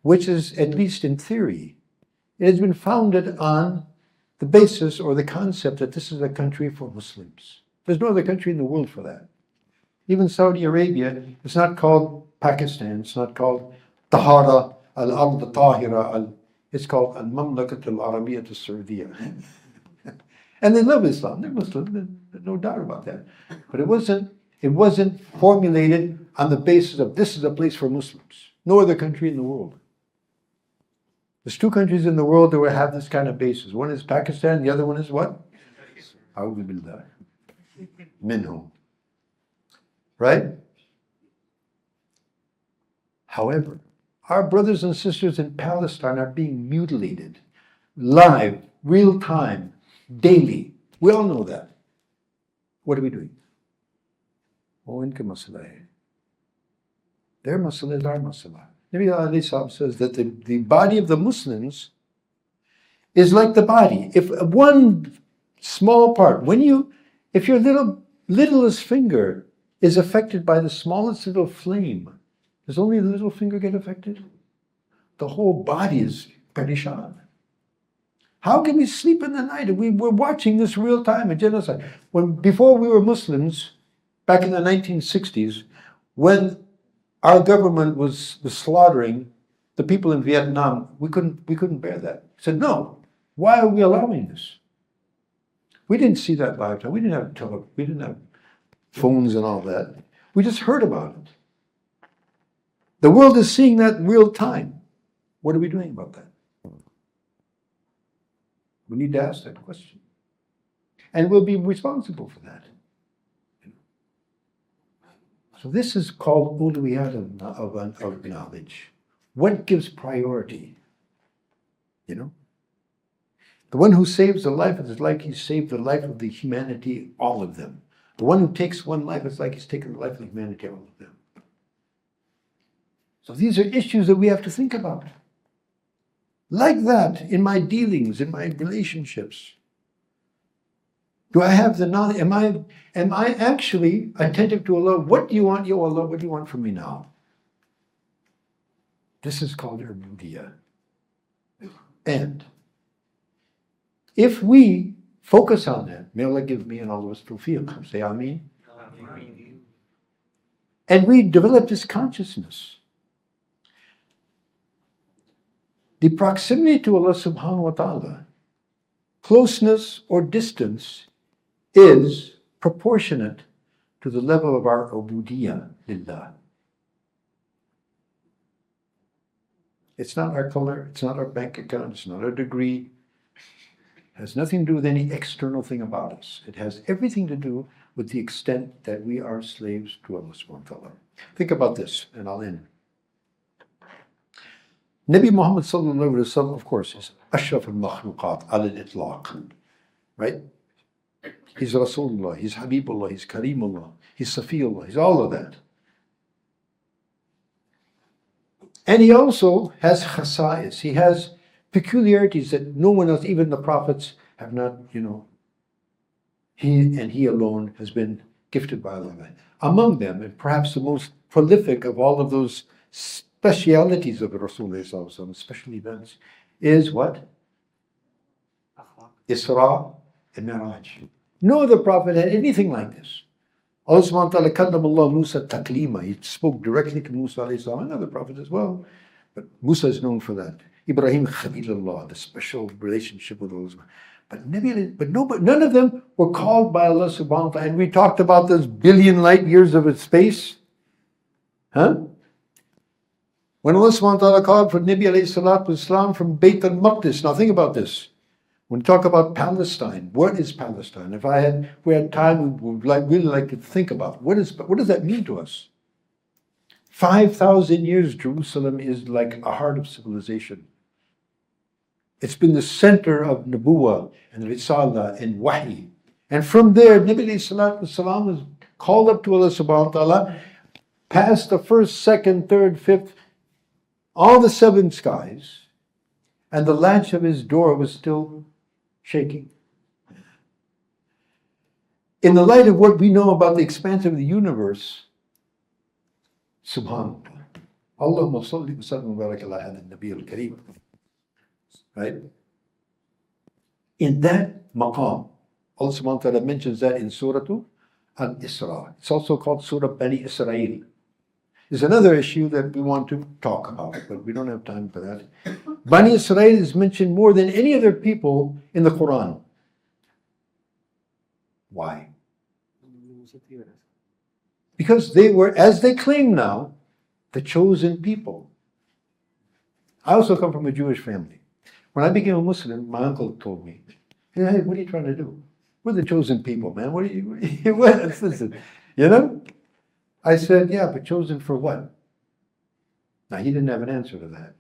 which is, at least in theory, it has been founded on the basis or the concept that this is a country for Muslims. There's no other country in the world for that. Even Saudi Arabia, it's not called Pakistan, it's not called Tahara al-Ard al-Tahira, it's called al-Mamlakat al-Arabiyyat al-Saudiya. And they love Islam, they're Muslim, there's no doubt about that. But it wasn't formulated on the basis of this is a place for Muslims. No other country in the world. There's two countries in the world that will have this kind of basis. One is Pakistan, the other one is what? A'udhu billah. Minhum. Right? However, our brothers and sisters in Palestine are being mutilated, live, real time, daily. We all know that. What are we doing? Oh, inka masala hai. Their masala is our masala. Nabi alayhi salam says that the body of the Muslims is like the body. If one small part, if your littlest finger is affected by the smallest little flame, does only the little finger get affected? The whole body is perishan. How can we sleep in the night? We're watching this real time, a genocide. Before we were Muslims, back in the 1960s, when our government was slaughtering The people in Vietnam, we couldn't bear that. Said, no, why are we allowing this? We didn't see that live time. We didn't have phones and all that. We just heard about it. The world is seeing that in real time. What are we doing about that? We need to ask that question. And we'll be responsible for that. So this is called ulwiyat of knowledge. What gives priority? You know? The one who saves a life is like he saved the life of the humanity, all of them. The one who takes one life is like he's taken the life of humanity, all of them. So these are issues that we have to think about. Like that, in my dealings, in my relationships. Do I have the knowledge? Am I actually attentive to Allah? What do you want, Ya Allah? What do you want from me now? This is called ubudiyah. And if we focus on that, may Allah give me and all of us tawfiq. Say Ameen. And we develop this consciousness. The proximity to Allah subhanahu wa ta'ala, closeness or distance, is proportionate to the level of our ubudiyah lillah. It's not our color, it's not our bank account, it's not our degree. It has nothing to do with any external thing about us. It has everything to do with the extent that we are slaves to Allah subhanahu wa ta'ala. Think about this, and I'll end. Nabi Muhammad sallallahu alaihi wasallam, of course, is ashraf al-makhluqat al-itlaq, right? He's Rasulullah, he's Habibullah, he's Karimullah, he's Safiyullah, he's all of that. And he also has khasa'is, he has peculiarities that no one else, even the prophets, have not, he alone has been gifted by Allah. Among them, and perhaps the most prolific of all of those specialities of Rasulullah, special events, is what? Isra and Miraj. No other prophet had anything like this. Allah subhanahu wa ta'ala kallam Allah Musa taklima. He spoke directly to Musa alayhi salam, and other prophets as well. But Musa is known for that. Ibrahim Khalilullah, the special relationship with Allah. But none of them were called by Allah subhanahu wa ta'ala. And we talked about those billion light years of space. Huh? When Allah subhanahu wa ta'ala called for Nabi alayhi salatu wasalam from Bayt al-Maqdis. Now think about this. When we talk about Palestine, what is Palestine? If we had time, we would really like to think about what does that mean to us? 5,000 years, Jerusalem is like a heart of civilization. It's been the center of Nubuwwah and Risala and Wahi. And from there, Nabi alayhi salatu wasalam was called up to Allah subhanahu wa ta'ala, past the first, second, third, fifth, all the seven skies, and the latch of his door was still shaking. In the light of what we know about the expanse of the universe, subhanAllah, Allahumma salli wa sallim wa barak ala hadha an-nabiy al-kareem. Right? In that maqam, Allah subhanahu wa ta'ala mentions that in Surah Al-Isra. It's also called Surah Bani Israel. There's another issue that we want to talk about, but we don't have time for that. Bani Israel is mentioned more than any other people in the Quran. Why? Because they were, as they claim now, the chosen people. I also come from a Jewish family. When I became a Muslim, my uncle told me, "Hey, what are you trying to do? We're the chosen people, man. What are you listen, I said, yeah, but chosen for what? Now, he didn't have an answer to that.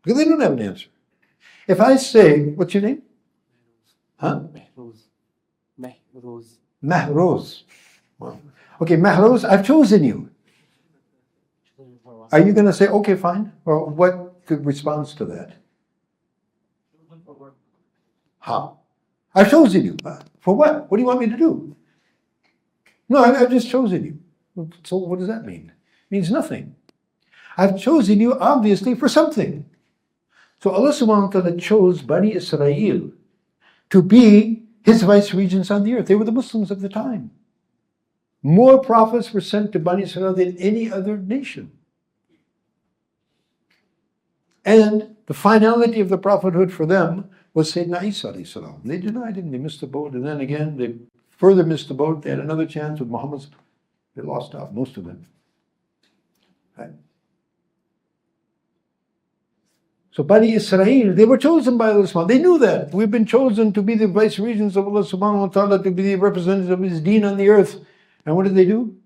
Because they don't have an answer. If I say, what's your name? Huh? Mahroz. Mahroz. Well, okay, Mahroz, I've chosen you. Are you going to say, okay, fine? Or what responds to that? How? I've chosen you. For what? What do you want me to do? No, I've just chosen you. So what does that mean? It means nothing. I've chosen you, obviously, for something. So Allah subhanahu wa ta'ala chose Bani Israel to be his vice regents on the earth. They were the Muslims of the time. More prophets were sent to Bani Israel than any other nation. And the finality of the prophethood for them was Sayyidina Isa alayhi salam. They denied him, they missed the boat, and then again they further missed the boat. They had another chance with Muhammad. They lost out, most of them. Right? So Bani Israel, they were chosen by Allah subhanahu wa ta'ala. They knew that. We've been chosen to be the vice regents of Allah subhanahu wa ta'ala, to be the representatives of His deen on the earth. And what did they do?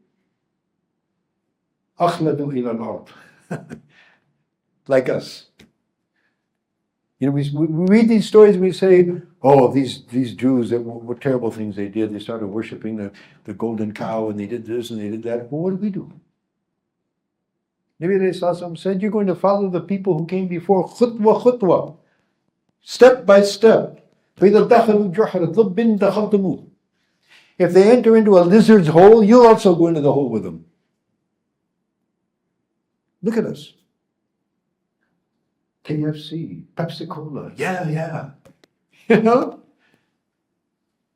Akhladu ila al-ard. Like us. You know, we read these stories and we say, oh, these Jews, what terrible things they did. They started worshiping the golden cow and they did this and they did that. Well, what did we do? Nabi Sallallahu said, you're going to follow the people who came before, khutwa khutwa, step by step. If they enter into a lizard's hole, you'll also go into the hole with them. Look at us. KFC, Pepsi Cola, yeah. You know?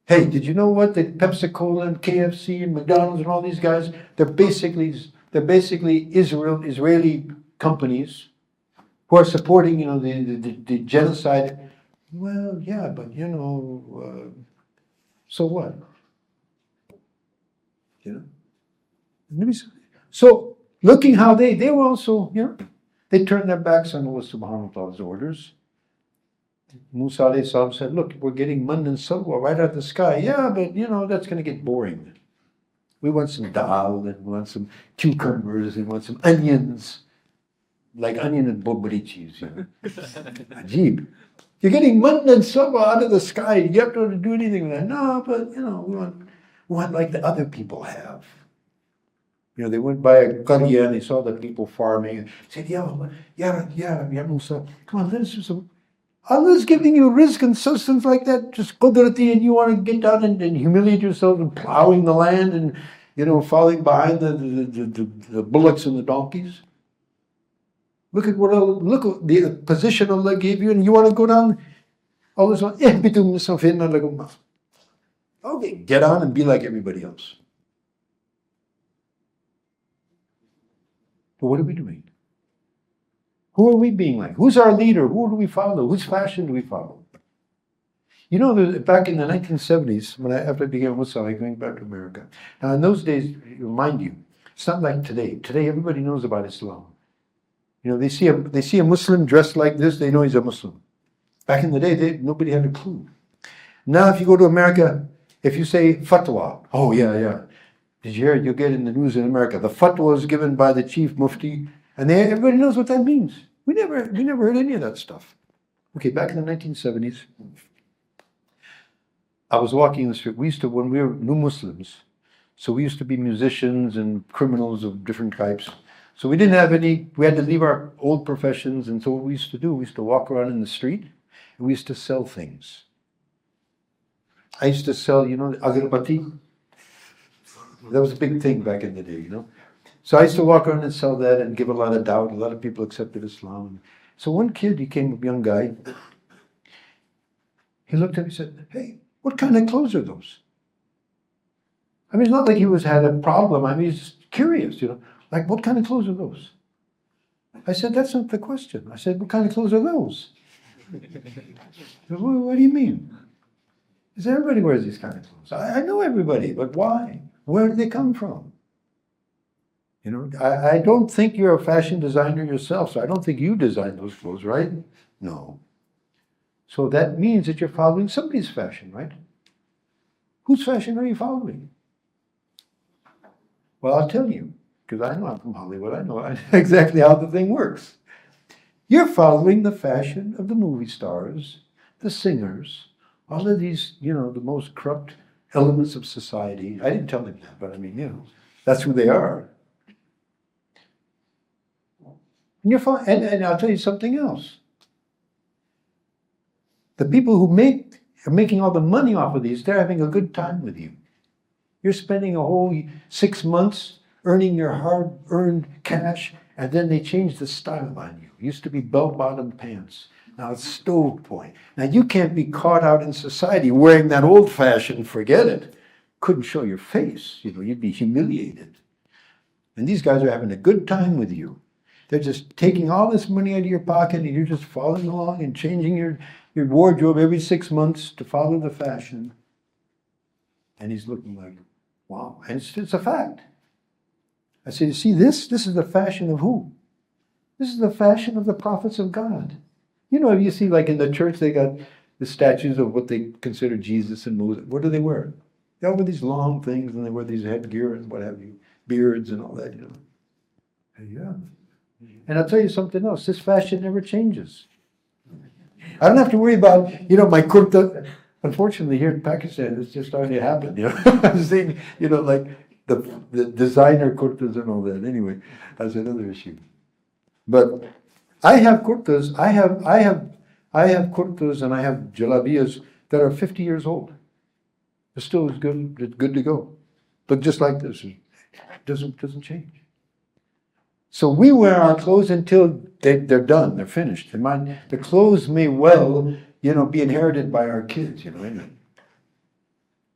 Hey, did you know what? The Pepsi Cola and KFC and McDonald's and all these guys, they're basically Israeli companies who are supporting, you know, the genocide. Well, yeah, but you know, so what? You know? So looking how they were also, you know, they turned their backs on Allah subhanahu wa ta'ala's orders. Musa alayhi salam said, look, we're getting man and salwa right out of the sky. Yeah, but you know, that's going to get boring. We want some dal, and we want some cucumbers, and we want some onions. Like onion and bobrichis, you know. Ajib. You're getting man and salwa out of the sky. You have to do anything with that. No, but you know, we want like the other people have. You know, they went by a qarya and they saw the people farming and said, Ya Musa, come on, let us do some. Allah's giving you rizq and sustenance like that, just qudrati, and you want to get down and humiliate yourself and plowing the land and, you know, falling behind the bullocks and the donkeys. Look at the position Allah gave you, and you want to go down. Allah says, okay, get on and be like everybody else. But what are we doing? Who are we being like? Who's our leader? Who do we follow? Whose fashion do we follow? You know, back in the 1970s, after I became Muslim, going back to America. Now, in those days, remind you, it's not like today. Today, everybody knows about Islam. You know, they see a Muslim dressed like this, they know he's a Muslim. Back in the day, nobody had a clue. Now, if you go to America, if you say fatwa, oh yeah. Did you hear it? You'll get in the news in America. The fatwa is given by the chief mufti, and everybody knows what that means. We never heard any of that stuff. Okay, back in the 1970s, I was walking the street. When we were new Muslims, so we used to be musicians and criminals of different types. So we didn't have we had to leave our old professions, and so what we used to do, we used to walk around in the street, and we used to sell things. I used to sell, you know, agarbati. That was a big thing back in the day, you know. So I used to walk around and sell that and give a lot of doubt. A lot of people accepted Islam. So one kid, he came, a young guy. He looked at me and said, hey, what kind of clothes are those? I mean, it's not like he had a problem. I mean, he's just curious, you know. Like, what kind of clothes are those? I said, that's not the question. I said, what kind of clothes are those? What do you mean? He said, everybody wears these kind of clothes. I know everybody, but why? Where do they come from? You know, I don't think you're a fashion designer yourself, so I don't think you designed those clothes, right? No. So that means that you're following somebody's fashion, right? Whose fashion are you following? Well, I'll tell you, because I know I'm from Hollywood. I know exactly how the thing works. You're following the fashion of the movie stars, the singers, all of these, you know, the most corrupt elements of society. I didn't tell him that, but I mean, you know, that's who they are. And you're fine. And I'll tell you something else. The people who are making all the money off of these, they're having a good time with you. You're spending a whole 6 months earning your hard-earned cash, and then they change the style on you. It used to be bell-bottom pants. Now it's stovepipe. Now you can't be caught out in society wearing that old-fashioned, forget it. Couldn't show your face. You know, you'd be humiliated. And these guys are having a good time with you. They're just taking all this money out of your pocket and you're just following along and changing your wardrobe every 6 months to follow the fashion. And he's looking like, wow. And it's a fact. I said, you see this? This is the fashion of who? This is the fashion of the prophets of God. You know, you see like in the church, they got the statues of what they consider Jesus and Moses. What do they wear? They all wear these long things and they wear these headgear and what have you, beards and all that, you know. Yeah. And I'll tell you something else. This fashion never changes. I don't have to worry about, you know, my kurta. Unfortunately, here in Pakistan, it's just starting to happen, you know. I'm saying, you know, like the designer kurtas and all that. Anyway, that's another issue. But I have kurtas. I have kurtas and I have jalabiyas that are 50 years old. They're still as good. It's good to go. Look just like this. It doesn't change. So we wear our clothes until they're done, they're finished. The clothes may well, you know, be inherited by our kids, you know. Anyway.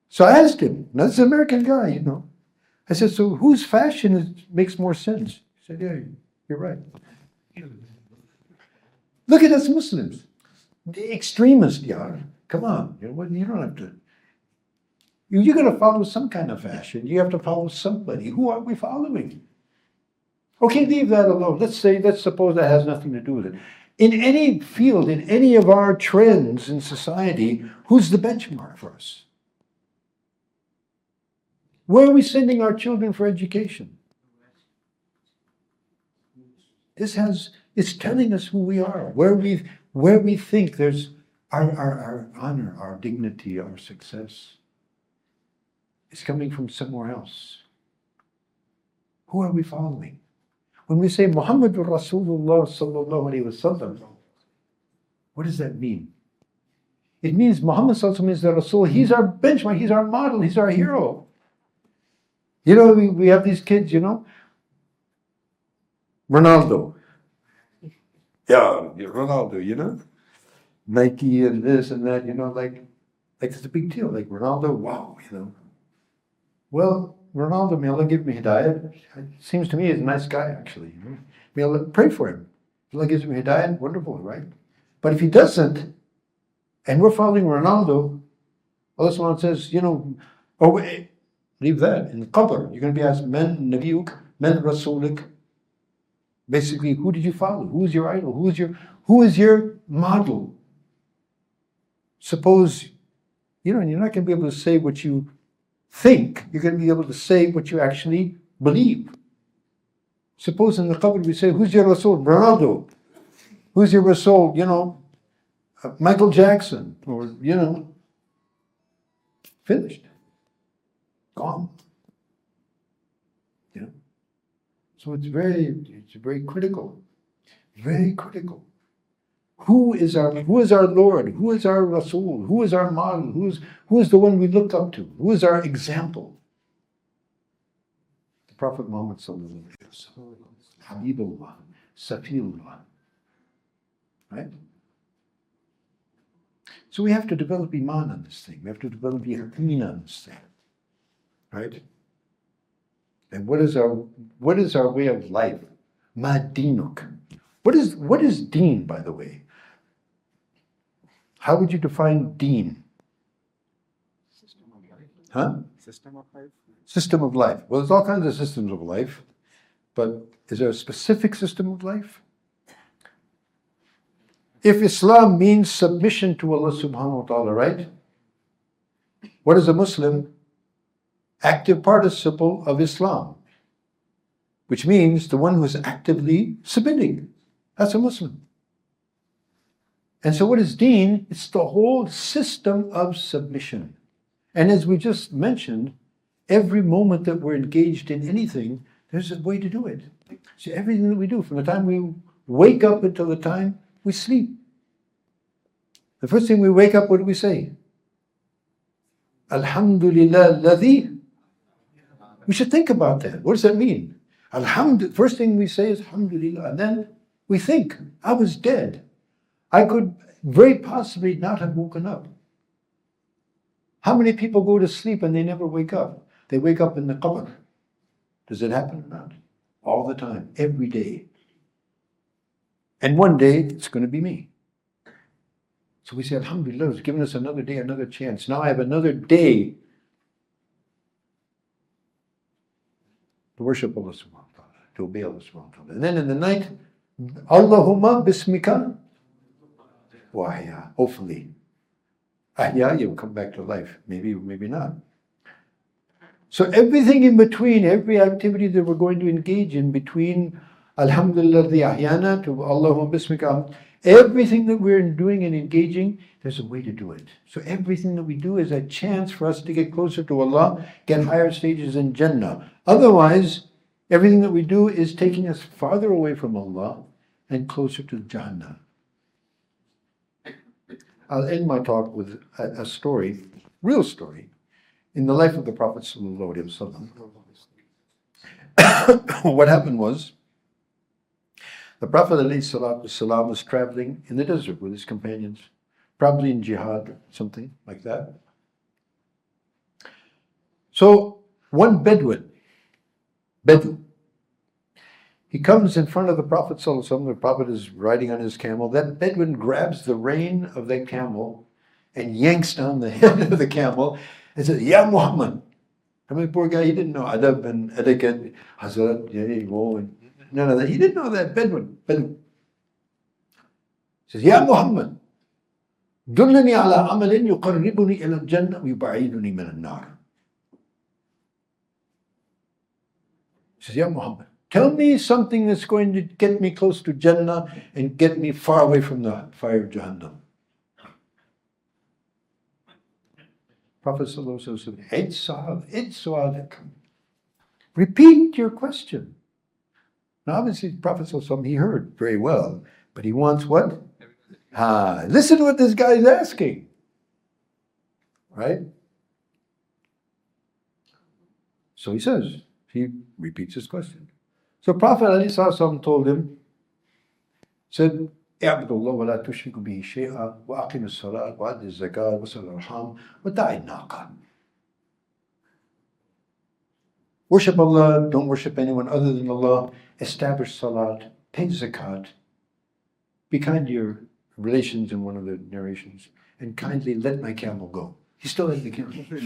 So I asked him, now this is an American guy, you know. I said, so whose fashion makes more sense? He said, yeah, you're right. Look at us Muslims. The extremists, yeah. Come on, you don't have to. You're going to follow some kind of fashion. You have to follow somebody. Who are we following? Okay, leave that alone. Let's suppose that has nothing to do with it. In any field, in any of our trends in society, who's the benchmark for us? Where are we sending our children for education? It's telling us who we are, where we think there's our honor, our dignity, our success. It's coming from somewhere else. Who are we following? When we say Muhammadur Rasulullah sallallahu alaihi wasallam, what does that mean? It means Muhammad sallallahu alaihi wasallam is the Rasul. He's our benchmark. He's our model. He's our hero. You know, we have these kids, you know. Ronaldo. Yeah, Ronaldo, you know. Nike and this and that, you know, like it's a big deal. Like Ronaldo, wow, you know. Well, Ronaldo, may Allah give him hidayah. Seems to me he's a nice guy, actually. You know? May Allah pray for him. Allah gives him hidayah, wonderful, right? But if he doesn't, and we're following Ronaldo, Allah subhanahu wa ta'ala says, you know, oh, wait, leave that. In the qabr, you're going to be asked, men nabiyuk, men rasulik. Basically, who did you follow? Who is your idol? Who is your model? Suppose, you know, you're not going to be able to say what you think, you're going to be able to say what you actually believe. Suppose in the qabr we say, who's your Rasul? Ronaldo. Who's your Rasul? You know, Michael Jackson. Or, you know, finished. Gone. You know? So it's very critical. Very critical. Who is our Lord? Who is our Rasul? Who is our model? Who is the one we look up to? Who is our example? The Prophet Muhammad sallallahu alaihi wasallam, Habibullah, Safiullah. Right? So we have to develop iman on this thing. We have to develop yaqeen on this thing. Right? And what is our way of life? Ma dinuk. What is deen, by the way? How would you define deen? System of life. Huh? System of life. System of life. Well, there's all kinds of systems of life, but is there a specific system of life? If Islam means submission to Allah subhanahu wa ta'ala, right? What is a Muslim? Active participle of Islam, which means the one who is actively submitting. That's a Muslim. And so what is deen? It's the whole system of submission. And as we just mentioned, every moment that we're engaged in anything, there's a way to do it. So everything that we do, from the time we wake up until the time we sleep. The first thing we wake up, what do we say? Alhamdulillah alladhi. We should think about that. What does that mean? First thing we say is Alhamdulillah, and then we think, I was dead. I could very possibly not have woken up. How many people go to sleep and they never wake up? They wake up in the qabr. Does it happen or not? All the time, every day. And one day, it's going to be me. So we say, Alhamdulillah, He's given us another day, another chance. Now I have another day to worship Allah subhanahu wa ta'ala, to obey Allah subhanahu wa ta'ala. And then in the night, Allahumma bismika wa ahya. Hopefully. Ahya, you'll come back to life. Maybe, maybe not. So everything in between, every activity that we're going to engage in between Alhamdulillah the ahyana to Allahumma bismika, everything that we're doing and engaging, there's a way to do it. So everything that we do is a chance for us to get closer to Allah, get higher stages in Jannah. Otherwise, everything that we do is taking us farther away from Allah and closer to Jahannam. I'll end my talk with a story, real story, in the life of the Prophet sallallahu alaihi wasallam. What happened was, the Prophet ﷺ was traveling in the desert with his companions, probably in jihad, something like that. So one Bedou, he comes in front of the Prophet ﷺ. The Prophet is riding on his camel. That Bedouin grabs the rein of that camel and yanks down the head of the camel and says, Ya Muhammad. I mean, poor guy, he didn't know adab and etiquette, hazrat, and none of that. He didn't know that. Bedouin. He says, Ya Muhammad, dullani ala amalin yuqarribuni ila al-jannah wa yub'iduni min al-nar. He says, Ya Muhammad, tell me something that's going to get me close to Jannah and get me far away from the fire of Jahannam. Prophet ﷺ said, repeat your question. Now obviously Prophet ﷺ, he heard very well, but he wants what? Listen to what this guy is asking. Right? So he says, he repeats his question. So Prophet ﷺ told him, said, اعبد الله ولا تشرك به شيئا وأقم الصلاة وأدِ الزكاة وصل الأرحام ودع الناقة. Worship Allah, don't worship anyone other than Allah, establish salat, pay zakat, be kind to your relations in one of the narrations, and kindly let my camel go. He still let the camel go.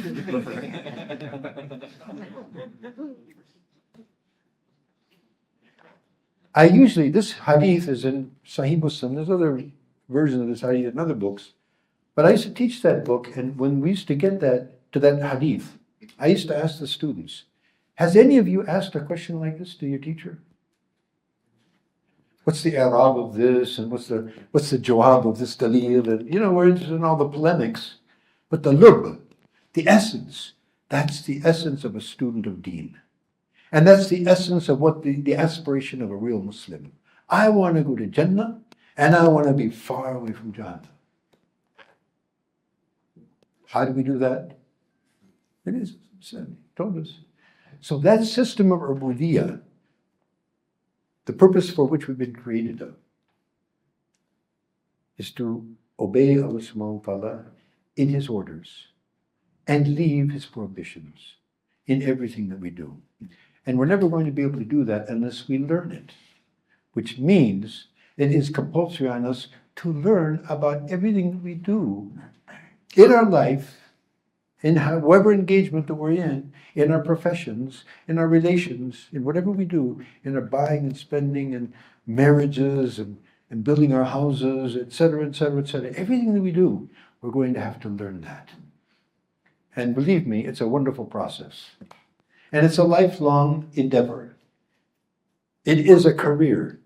This hadith is in Sahih Muslim. There's other versions of this hadith in other books. But I used to teach that book, and when we used to get to that hadith, I used to ask the students, has any of you asked a question like this to your teacher? What's the i'rab of this, and what's the jawab of this dalil, and we're interested in all the polemics. But the lub, the essence, that's the essence of a student of deen. And that's the essence of what the aspiration of a real Muslim. I want to go to Jannah, and I want to be far away from Jahannam. How do we do that? It is said, told us. So that system of ubudiyyah, the purpose for which we've been created of, is to obey Allah subhanahu wa ta'ala in His orders and leave His prohibitions in everything that we do. And we're never going to be able to do that unless we learn it, which means it is compulsory on us to learn about everything that we do in our life, in whatever engagement that we're in our professions, in our relations, in whatever we do, in our buying and spending and marriages and building our houses, etc., etc., etc. Everything that we do, we're going to have to learn that. And believe me, it's a wonderful process. And it's a lifelong endeavor. It is a career.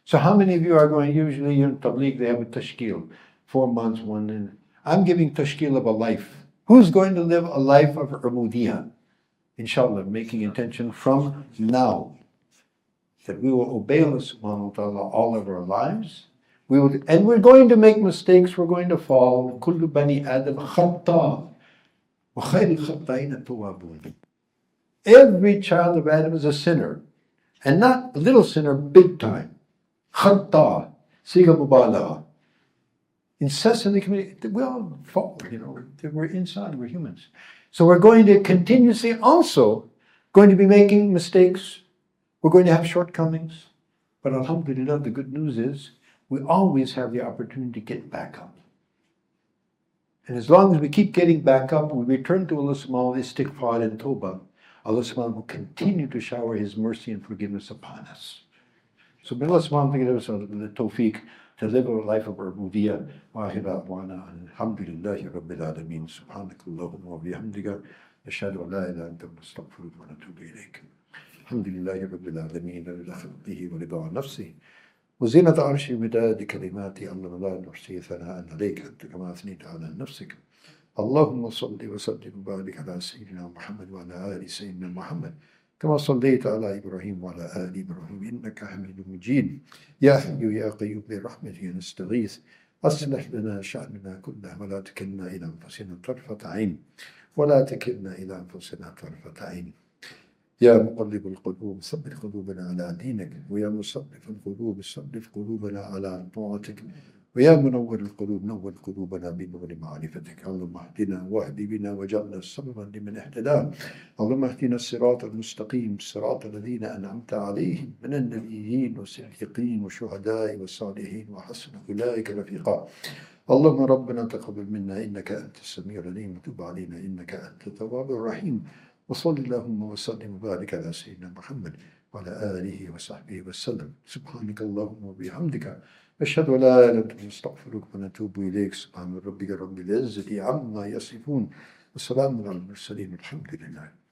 So how many of you are going, usually in Tabligh, they have a tashkil, 4 months, one, and I'm giving tashkil of a life. Who's going to live a life of ubudiyyah? Inshallah, making intention from now that we will obey Allah subhanahu wa ta'ala all of our lives. And we're going to make mistakes, we're going to fall. Kullu bani Adam khata, wa khayrul khata'ina tawwabun. Every child of Adam is a sinner. And not a little sinner, big time. Khata, siga mubalagha. Incessantly committing, we all fall, we're inside, we're humans. So we're going to continuously also going to be making mistakes. We're going to have shortcomings. But alhamdulillah, the good news is we always have the opportunity to get back up. And as long as we keep getting back up, we return to Allah subhanahu wa ta'ala, istighfar and tawbah, Allah subhanahu wa ta'ala will continue to shower His mercy and forgiveness upon us. So may Allah subhanahu wa ta'ala give us the tawfiq to live a life of rububiyyah. Wa akhiru da'wana alhamdulillahi rabbil alameen. Subhanakallahumma wa bihamdika. Ashhadu an la ilaha illa anta astaghfiruka wa atubu ilayk. Alhamdulillahi rabbil alameen. Rida khalqihi wa rida nafsihi. وزينة عرش مداد كلماتي أمر لا نحصي ثناء عليك أنت كما أثنيت على نفسك اللهم صل وسلم وبارك على سيدنا محمد وعلى آل سيدنا محمد كما صليت على إبراهيم وعلى آل إبراهيم إنك حميد مجيد يا حي يا قيوم برحمتك نستغيث أصلح لنا شأننا كله ولا تكلنا إلى أنفسنا طرفة عين ولا تكلنا إلى أنفسنا طرفة عين يا مقلب القلوب ثبت قلوبنا على دينك ويا مصرف القلوب صرف قلوبنا على طاعتك ويا منور القلوب نور قلوبنا بنور معرفتك اللهم اهدنا واهد بنا واجعلنا سببا لمن اهتدى اللهم اهدنا الصراط المستقيم صراط الذين انعمت عليهم من النبيين والصديقين والشهداء والصالحين وحسن اولئك رفيقا اللهم ربنا تقبل منا انك انت السميع العليم وتب علينا انك انت التواب الرحيم وصل اللهم وسلم وبارك على سيدنا محمد وعلى آله وصحبه وسلم سبحانك اللهم وبحمدك أشهد أن لا إله إلا أنت نستغفرك ونتوب إليك سبحان ربك رب العزة عما يصفون وسلام على المرسلين الحمد لله